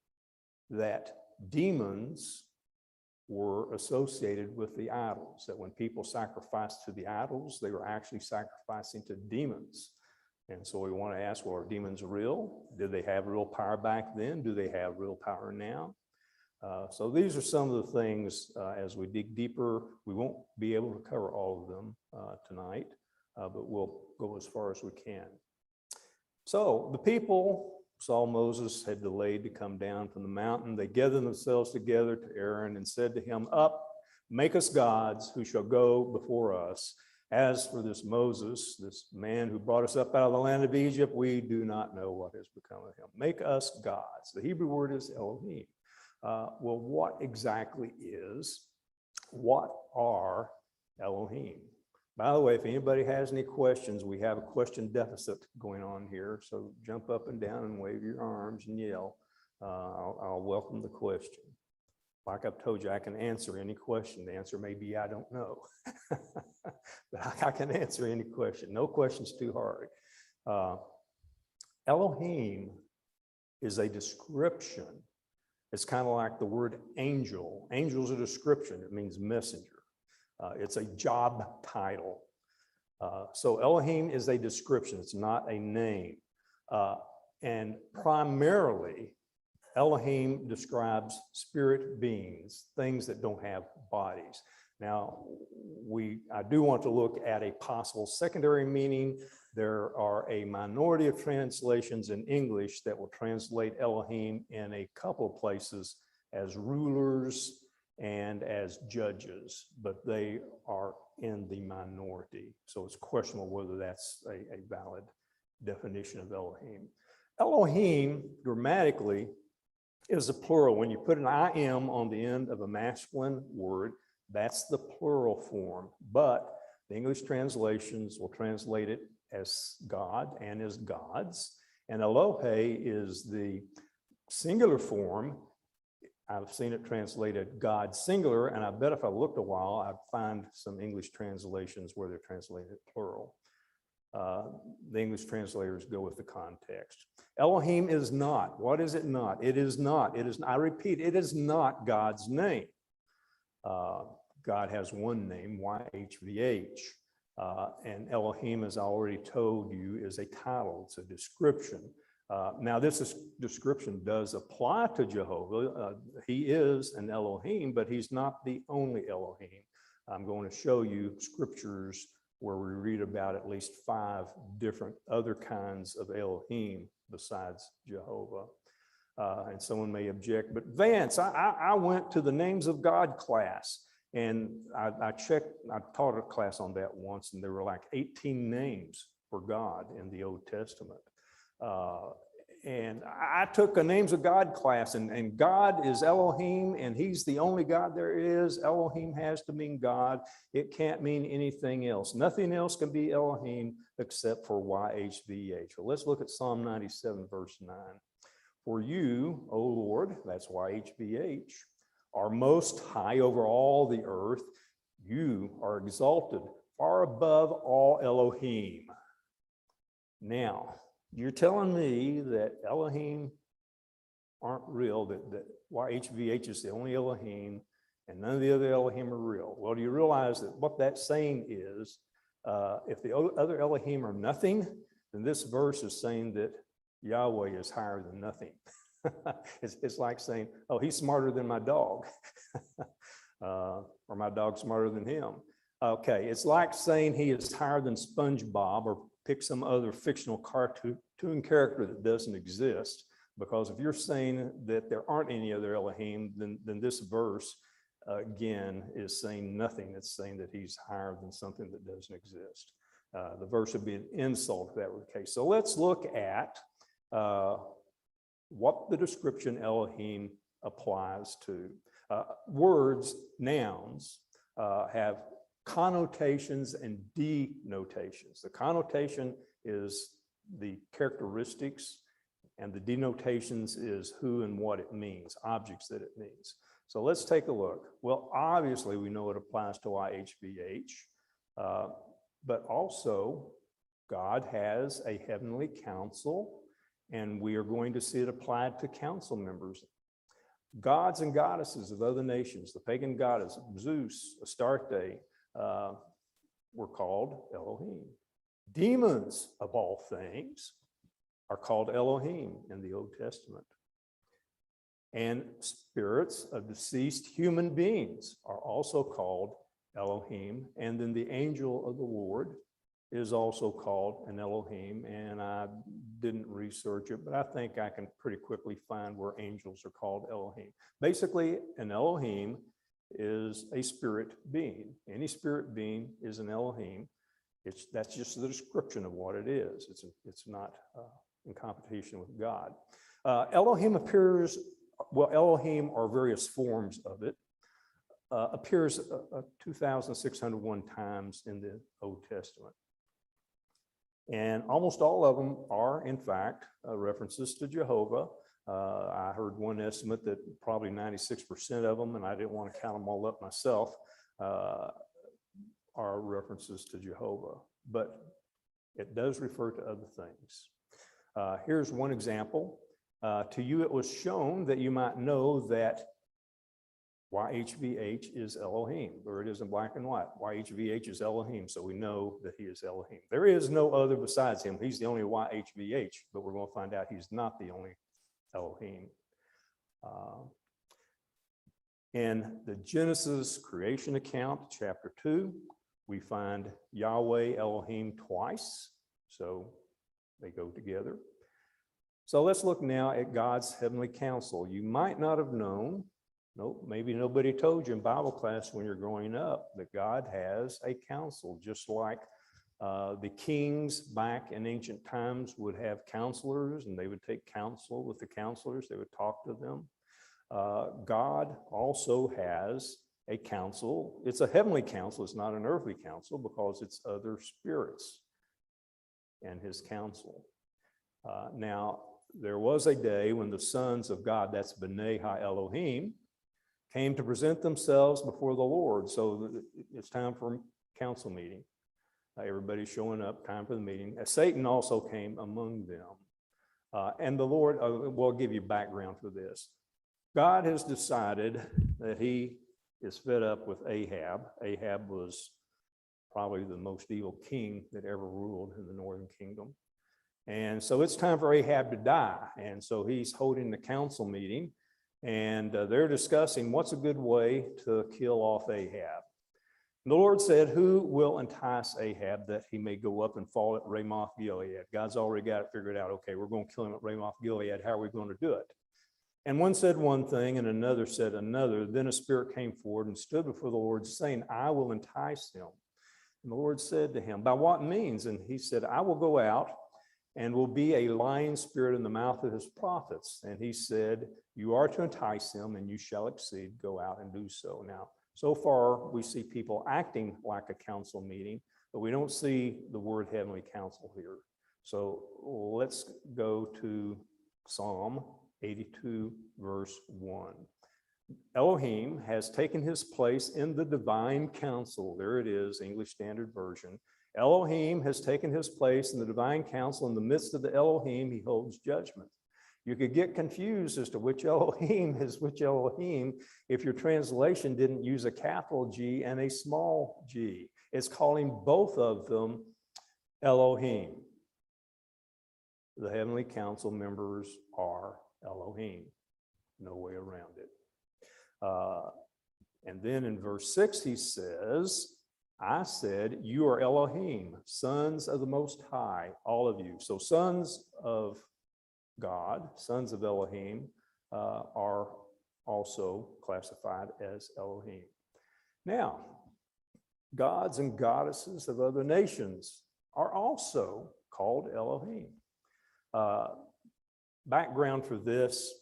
that demons were associated with the idols, that when people sacrificed to the idols, they were actually sacrificing to demons. And so we want to ask, well, are demons real? Did they have real power back then? Do they have real power now? So these are some of the things as we dig deeper. We won't be able to cover all of them tonight, but we'll go as far as we can. So the people saw Moses had delayed to come down from the mountain. They gathered themselves together to Aaron and said to him, up, make us gods who shall go before us. As for this Moses, this man who brought us up out of the land of Egypt, we do not know what has become of him. Make us gods. The Hebrew word is Elohim. Well, what exactly what are Elohim? By the way, if anybody has any questions, we have a question deficit going on here. So jump up and down and wave your arms and yell. I'll welcome the question. Like I've told you, I can answer any question. The answer may be, I don't know. But I can answer any question. No question's too hard. Elohim is a description. It's kind of like the word angel. Angel is a description. It means messenger. It's a job title. So Elohim is a description. It's not a name. And primarily, Elohim describes spirit beings, things that don't have bodies. Now, I do want to look at a possible secondary meaning. There are a minority of translations in English that will translate Elohim in a couple of places as rulers and as judges, but they are in the minority. So it's questionable whether that's a valid definition of Elohim. Elohim grammatically is a plural. When you put an "im" on the end of a masculine word, that's the plural form, but the English translations will translate it as God and as gods. And Elohe is the singular form. I've seen it translated God singular, and I bet if I looked a while, I'd find some English translations where they're translated plural. The English translators go with the context. Elohim is not. What is it not? It is not. It is. I repeat, it is not God's name. God has one name, YHVH. And Elohim, as I already told you, is a title. It's a description. Now, this description does apply to Jehovah. He is an Elohim, but he's not the only Elohim. I'm going to show you scriptures where we read about at least 5 different other kinds of Elohim besides Jehovah. And someone may object, but Vance, I went to the Names of God class, and I checked, I taught a class on that once, and there were like 18 names for God in the Old Testament. And I took a Names of God class, and God is Elohim, and he's the only God there is. Elohim has to mean God. It can't mean anything else. Nothing else can be Elohim except for YHVH. Well, let's look at Psalm 97, verse 9. For you, O Lord, that's YHVH, are most high over all the earth. You are exalted far above all Elohim. Now, you're telling me that Elohim aren't real, that YHVH is the only Elohim, and none of the other Elohim are real. Well, do you realize that what that's saying is, if the other Elohim are nothing, then this verse is saying that Yahweh is higher than nothing. It's like saying, oh, he's smarter than my dog, or my dog's smarter than him. Okay, it's like saying he is higher than SpongeBob, or pick some other fictional cartoon character that doesn't exist. Because if you're saying that there aren't any other Elohim, then this verse, again, is saying nothing. It's saying that he's higher than something that doesn't exist. The verse would be an insult if that were the case. So let's look at what the description Elohim applies to. Words, nouns, have connotations and denotations. The connotation is the characteristics, and the denotations is who and what it means, objects that it means. So let's take a look. Well, obviously we know it applies to YHVH, but also God has a heavenly council, and we are going to see it applied to council members. Gods and goddesses of other nations, the pagan goddess Zeus, Astarte, were called Elohim. Demons, of all things, are called Elohim in the Old Testament. And spirits of deceased human beings are also called Elohim. And then the angel of the Lord is also called an Elohim. And I didn't research it, but I think I can pretty quickly find where angels are called Elohim. Basically, an Elohim is a spirit being. Any spirit being is an Elohim. That's just the description of what it is. It's not in competition with God. Elohim appears, well, Elohim are various forms of it, appears 2,601 times in the Old Testament. And almost all of them are, in fact, references to Jehovah. I heard one estimate that probably 96% of them, and I didn't want to count them all up myself, are references to Jehovah, but it does refer to other things. Here's one example. To you it was shown that you might know that YHVH is Elohim. There it is in black and white. YHVH is Elohim, so we know that he is Elohim. There is no other besides him. He's the only YHVH, but we're going to find out he's not the only Elohim. In the Genesis creation account, chapter 2, we find Yahweh Elohim twice, so they go together. So let's look now at God's heavenly council. You might not have known, maybe nobody told you in Bible class when you're growing up, that God has a council, just like the kings back in ancient times would have counselors, and they would take counsel with the counselors. They would talk to them. God also has a council. It's a heavenly council. It's not an earthly council because it's other spirits and his council. Now, there was a day when the sons of God, that's B'nai Ha-Elohim, came to present themselves before the Lord. So it's time for a council meeting. Everybody's showing up, time for the meeting. Satan also came among them. And the Lord, will give you background for this. God has decided that he is fed up with Ahab. Ahab was probably the most evil king that ever ruled in the northern kingdom. And so it's time for Ahab to die. And so he's holding the council meeting, and they're discussing what's a good way to kill off Ahab. And the Lord said, who will entice Ahab that he may go up and fall at Ramoth Gilead? God's already got it figured out. Okay, we're going to kill him at Ramoth Gilead. How are we going to do it? And one said one thing and another said another. Then a spirit came forward and stood before the Lord, saying, I will entice him. And the Lord said to him, by what means? And he said, I will go out and will be a lying spirit in the mouth of his prophets. And he said, you are to entice him, and you shall exceed. Go out and do so. Now, so far, we see people acting like a council meeting, but we don't see the word heavenly council here. So let's go to Psalm 82, verse 1. Elohim has taken his place in the divine council. There it is, English Standard Version. Elohim has taken his place in the divine council. In the midst of the Elohim, he holds judgment. You could get confused as to which Elohim is which Elohim if your translation didn't use a capital G and a small g. It's calling both of them Elohim. The heavenly council members are Elohim. No way around it. And then in verse 6, he says, I said, you are Elohim, sons of the Most High, all of you. So sons of God, sons of Elohim, are also classified as Elohim. Now, gods and goddesses of other nations are also called Elohim. Background for this,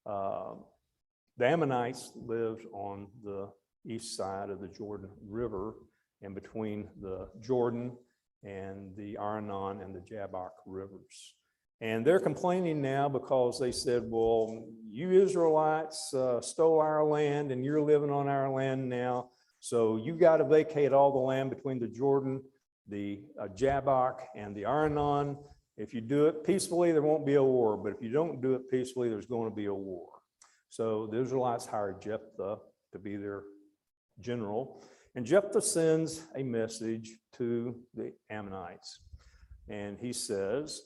the Ammonites lived on the east side of the Jordan River and between the Jordan and the Arnon and the Jabbok rivers. And they're complaining now because they said, well, you Israelites stole our land and you're living on our land now. So you got to vacate all the land between the Jordan, the Jabbok, and the Arnon. If you do it peacefully, there won't be a war. But if you don't do it peacefully, there's going to be a war. So the Israelites hired Jephthah to be their general. And Jephthah sends a message to the Ammonites. And he says,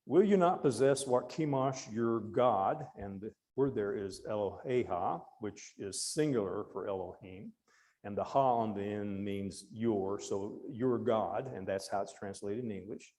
will you not possess what Chemosh, your God, and the word there is Eloheha, which is singular for Elohim, and the ha on the end means your, so your God, and that's how it's translated in English.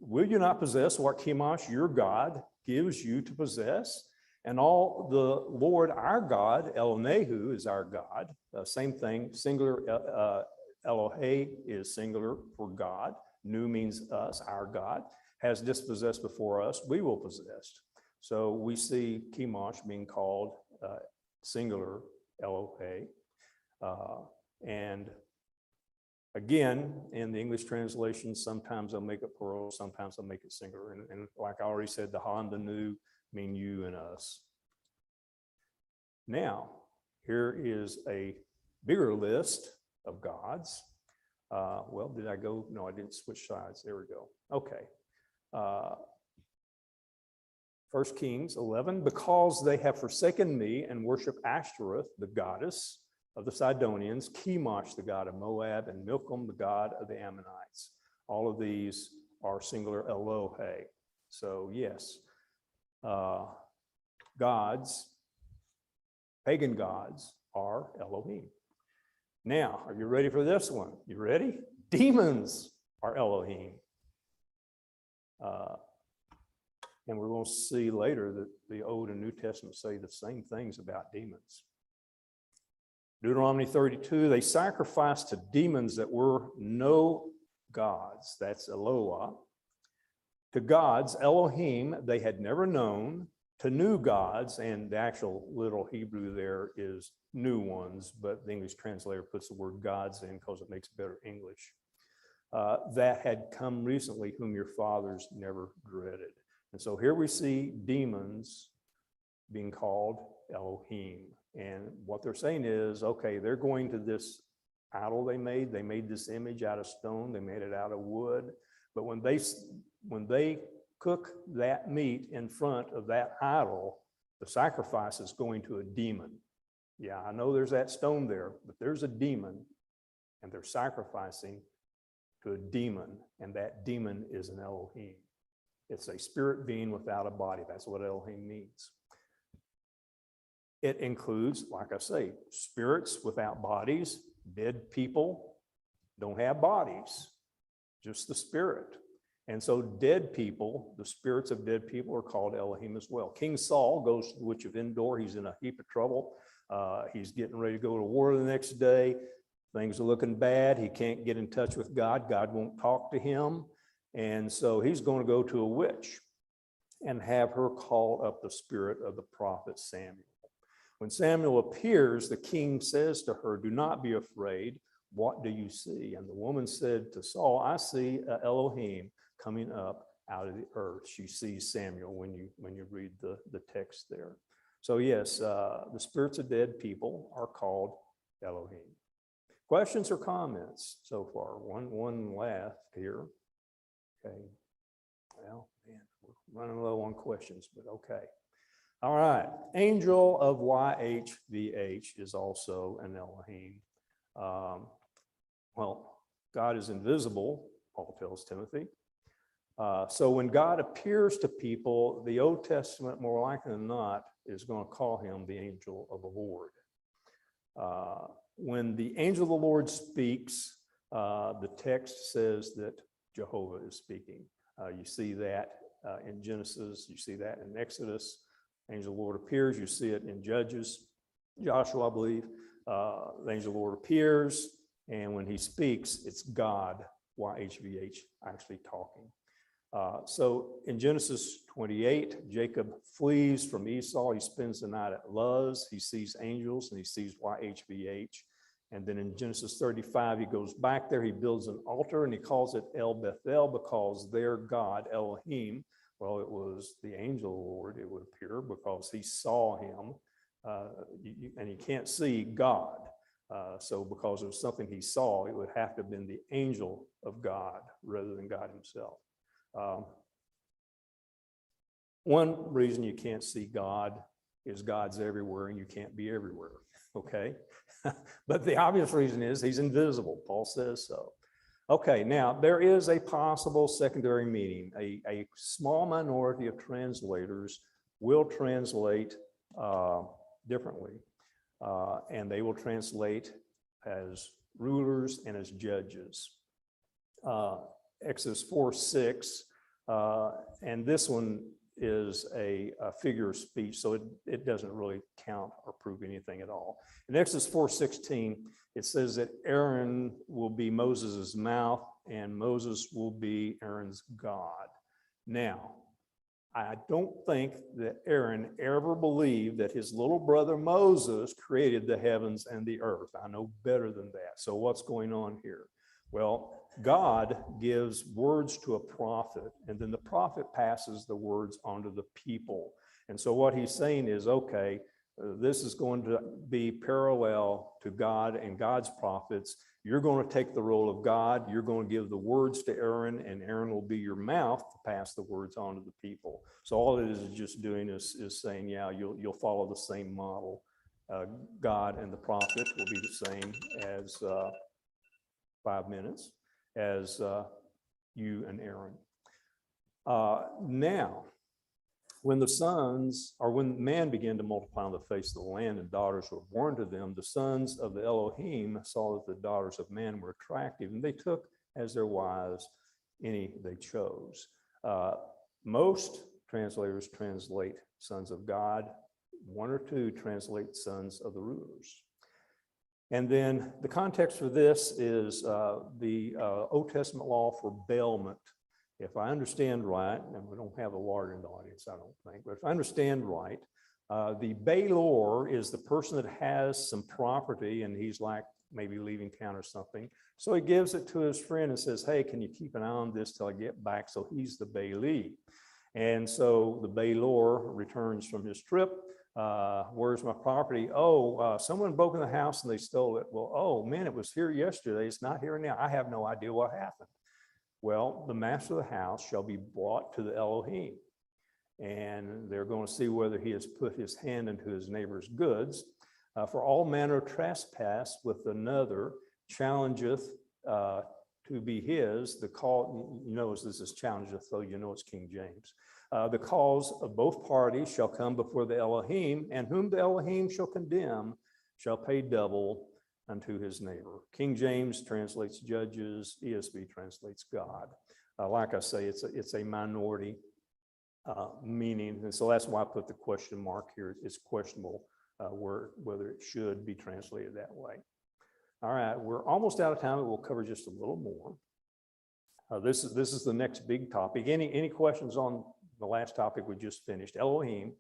Will you not possess what Chemosh, your God, gives you to possess? And all the Lord our God, Elonehu is our God. Same thing, singular, Elohe is singular for God. Nu means us, our God, has dispossessed before us, we will possess. So we see Chemosh being called singular Elohe. And again, in the English translation, sometimes I'll make it plural, sometimes I'll make it singular. And like I already said, the ha and the nu mean you and us. Now, here is a bigger list of gods. Well, did I go? No, I didn't switch sides. There we go. Okay. 1 Kings 11, because they have forsaken me and worship Ashtoreth, the goddess of the Sidonians, Chemosh, the god of Moab, and Milcom, the god of the Ammonites. All of these are singular Elohe. So yes, gods Pagan gods are Elohim. Now, are you ready for this one? You ready? Demons are Elohim. And we're going to see later that the Old and New Testament say the same things about demons. Deuteronomy 32, they sacrificed to demons that were no gods. That's Eloah. To gods, Elohim, they had never known. To new gods, and the actual literal Hebrew there is new ones, but the English translator puts the word gods in because it makes better English. That had come recently, whom your fathers never dreaded. And so here we see demons being called Elohim. And what they're saying is, okay, they're going to this idol they made this image out of stone, they made it out of wood. But when they cook that meat in front of that idol, the sacrifice is going to a demon. Yeah, I know there's that stone there, but there's a demon, and they're sacrificing to a demon, and that demon is an Elohim. It's a spirit being without a body. That's what Elohim means. It includes, like I say, spirits without bodies. Dead people don't have bodies, just the spirit. And so dead people, the spirits of dead people are called Elohim as well. King Saul goes to the witch of Endor. He's in a heap of trouble. He's getting ready to go to war the next day. Things are looking bad. He can't get in touch with God. God won't talk to him. And so he's going to go to a witch and have her call up the spirit of the prophet Samuel. When Samuel appears, the king says to her, "Do not be afraid. What do you see?" And the woman said to Saul, "I see Elohim coming up out of the earth." She sees Samuel when you read the text there. So yes, the spirits of dead people are called Elohim. Questions or comments so far? One left here. Okay. Well, man, we're running low on questions, but okay. All right. Angel of YHVH is also an Elohim. Well, God is invisible, Paul tells Timothy. So when God appears to people, the Old Testament, more likely than not, is going to call him the angel of the Lord. When the angel of the Lord speaks, the text says that Jehovah is speaking. You see that in Genesis, you see that in Exodus. Angel of the Lord appears, you see it in Judges, Joshua, I believe. The angel of the Lord appears, and when he speaks, it's God, YHVH, actually talking. So in Genesis 28, Jacob flees from Esau. He spends the night at Luz. He sees angels and he sees YHVH. And then in Genesis 35, he goes back there. He builds an altar and he calls it El Bethel because their God, Elohim, well, it was the angel of the Lord, it would appear, because he saw him. And he can't see God. So because of something he saw, it would have to have been the angel of God rather than God himself. One reason you can't see God is God's everywhere and you can't be everywhere, okay? But the obvious reason is he's invisible. Paul says so. Okay, now there is a possible secondary meaning. A small minority of translators will translate differently, and they will translate as rulers and as judges. Exodus 4:6, and this one is a figure of speech, so it doesn't really count or prove anything at all. In Exodus 4:16, it says that Aaron will be Moses's mouth and Moses will be Aaron's God. Now, I don't think that Aaron ever believed that his little brother Moses created the heavens and the earth. I know better than that. So what's going on here? Well, God gives words to a prophet, and then the prophet passes the words onto the people. And so what he's saying is, okay, this is going to be parallel to God and God's prophets. You're going to take the role of God. You're going to give the words to Aaron, and Aaron will be your mouth to pass the words on to the people. So all it is just doing is saying, yeah, you'll follow the same model. God and the prophet will be the same as 5 minutes as you and Aaron. Now, When the sons, or when man began to multiply on the face of the land and daughters were born to them, the sons of the Elohim saw that the daughters of man were attractive, and they took as their wives any they chose. Most translators translate sons of God. One or two translate sons of the rulers. And then the context for this is the Old Testament law for bailment. If I understand right, and we don't have a lawyer in the audience, I don't think, but if I understand right, the bailor is the person that has some property and he's like maybe leaving town or something. So he gives it to his friend and says, hey, can you keep an eye on this till I get back? So he's the bailee. And so the bailor returns from his trip. Where's my property? Oh, someone broke in the house and they stole it. Well, oh man, it was here yesterday. It's not here now. I have no idea what happened. Well, the master of the house shall be brought to the Elohim, and they're going to see whether he has put his hand into his neighbor's goods. For all manner of trespass with another challengeth to be his. The call, you notice this is challengeth, though you know it's King James. The cause of both parties shall come before the Elohim, and whom the Elohim shall condemn shall pay double unto his neighbor. King James translates judges, ESV translates God. Like I say, it's a minority meaning, and so that's why I put the question mark here. It's questionable whether it should be translated that way. All right, we're almost out of time, but we'll cover just a little more. This is the next big topic. Any questions on the last topic we just finished? Elohim.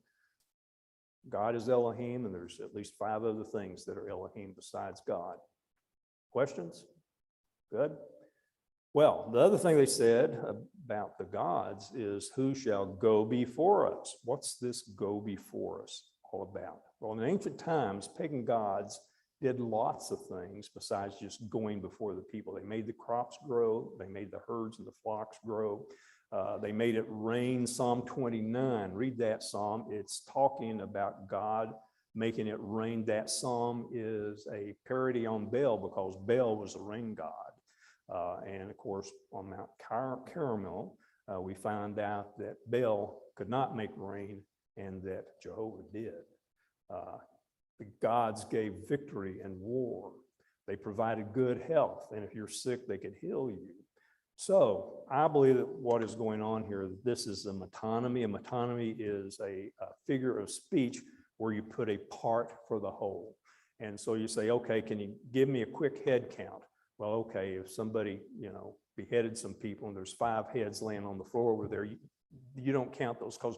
God is Elohim, and there's at least 5 other things that are Elohim besides God. Questions? Good. Well, the other thing they said about the gods is who shall go before us? What's this go before us all about? Well, in ancient times, pagan gods did lots of things besides just going before the people. They made the crops grow. They made the herds and the flocks grow. They made it rain. Psalm 29, read that psalm. It's talking about God making it rain. That psalm is a parody on Baal because Baal was a rain god. And of course, on Mount Carmel, we find out that Baal could not make rain and that Jehovah did. The gods gave victory in war. They provided good health, and if you're sick, they could heal you. So I believe that what is going on here, this is a metonymy. A metonymy is a figure of speech where you put a part for the whole. And so you say, okay, can you give me a quick head count? Well, okay, if somebody, beheaded some people and there's 5 heads laying on the floor over there, you don't count those because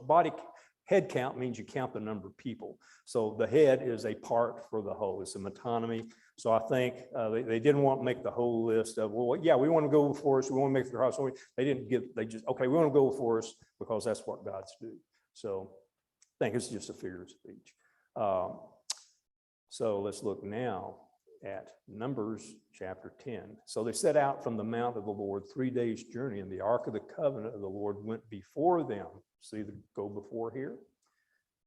head count means you count the number of people. So the head is a part for the whole. It's a metonymy. So I think they didn't want to make the whole list of, well, yeah, we want to go before us. We want to make the house. So okay, we want to go before us because that's what gods do. So I think it's just a figure of speech. So let's look now at Numbers chapter 10. So they set out from the mount of the Lord 3 days' journey, and the ark of the covenant of the Lord went before them. See the go before here?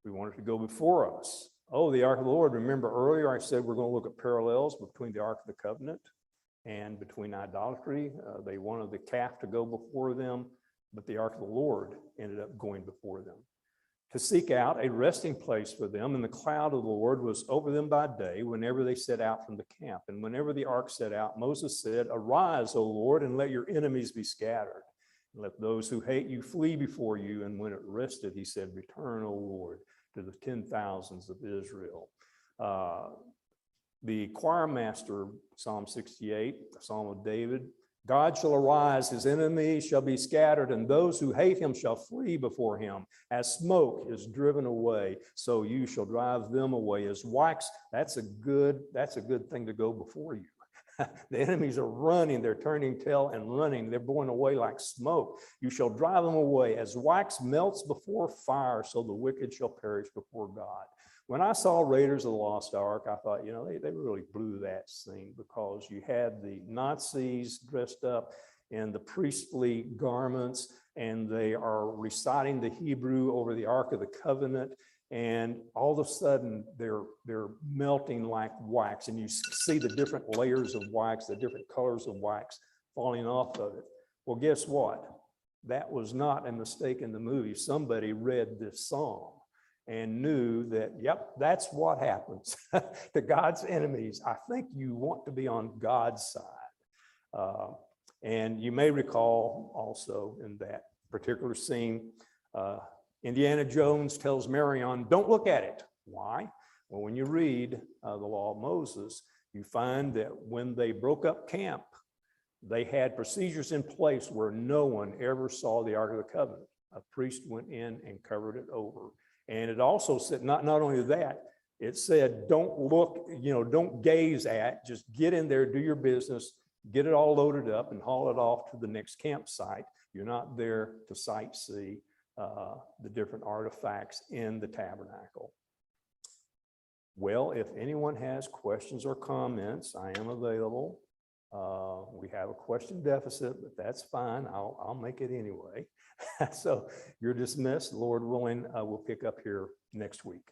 We want it to go before us. Oh, the ark of the Lord. Remember earlier I said we're going to look at parallels between the ark of the covenant and between idolatry. They wanted the calf to go before them, but the ark of the Lord ended up going before them to seek out a resting place for them. And the cloud of the Lord was over them by day whenever they set out from the camp. And whenever the ark set out, Moses said, "Arise, O Lord, and let your enemies be scattered. And let those who hate you flee before you." And when it rested, he said, "Return, O Lord, to the 10,000s of Israel." The choir master, Psalm 68, a Psalm of David, God shall arise, his enemies shall be scattered, and those who hate him shall flee before him. As smoke is driven away, so you shall drive them away. As wax, that's a good thing to go before you. The enemies are running, they're turning tail and running, they're going away like smoke. You shall drive them away. As wax melts before fire, so the wicked shall perish before God. When I saw Raiders of the Lost Ark, I thought, they really blew that scene because you had the Nazis dressed up in the priestly garments, and they are reciting the Hebrew over the Ark of the Covenant. And all of a sudden, they're melting like wax, and you see the different layers of wax, the different colors of wax falling off of it. Well, guess what? that was not a mistake in the movie. Somebody read this song and knew that, yep, that's what happens to God's enemies. I think you want to be on God's side. And you may recall also in that particular scene, Indiana Jones tells Marion, don't look at it. Why? Well, when you read the law of Moses, you find that when they broke up camp, they had procedures in place where no one ever saw the Ark of the Covenant. A priest went in and covered it over. And it also said, not only that, it said, don't look, don't gaze at, just get in there, do your business, get it all loaded up and haul it off to the next campsite. You're not there to sightsee the different artifacts in the tabernacle. Well, if anyone has questions or comments, I am available. We have a question deficit, but that's fine. I'll make it anyway. So you're dismissed. Lord willing, we'll pick up here next week.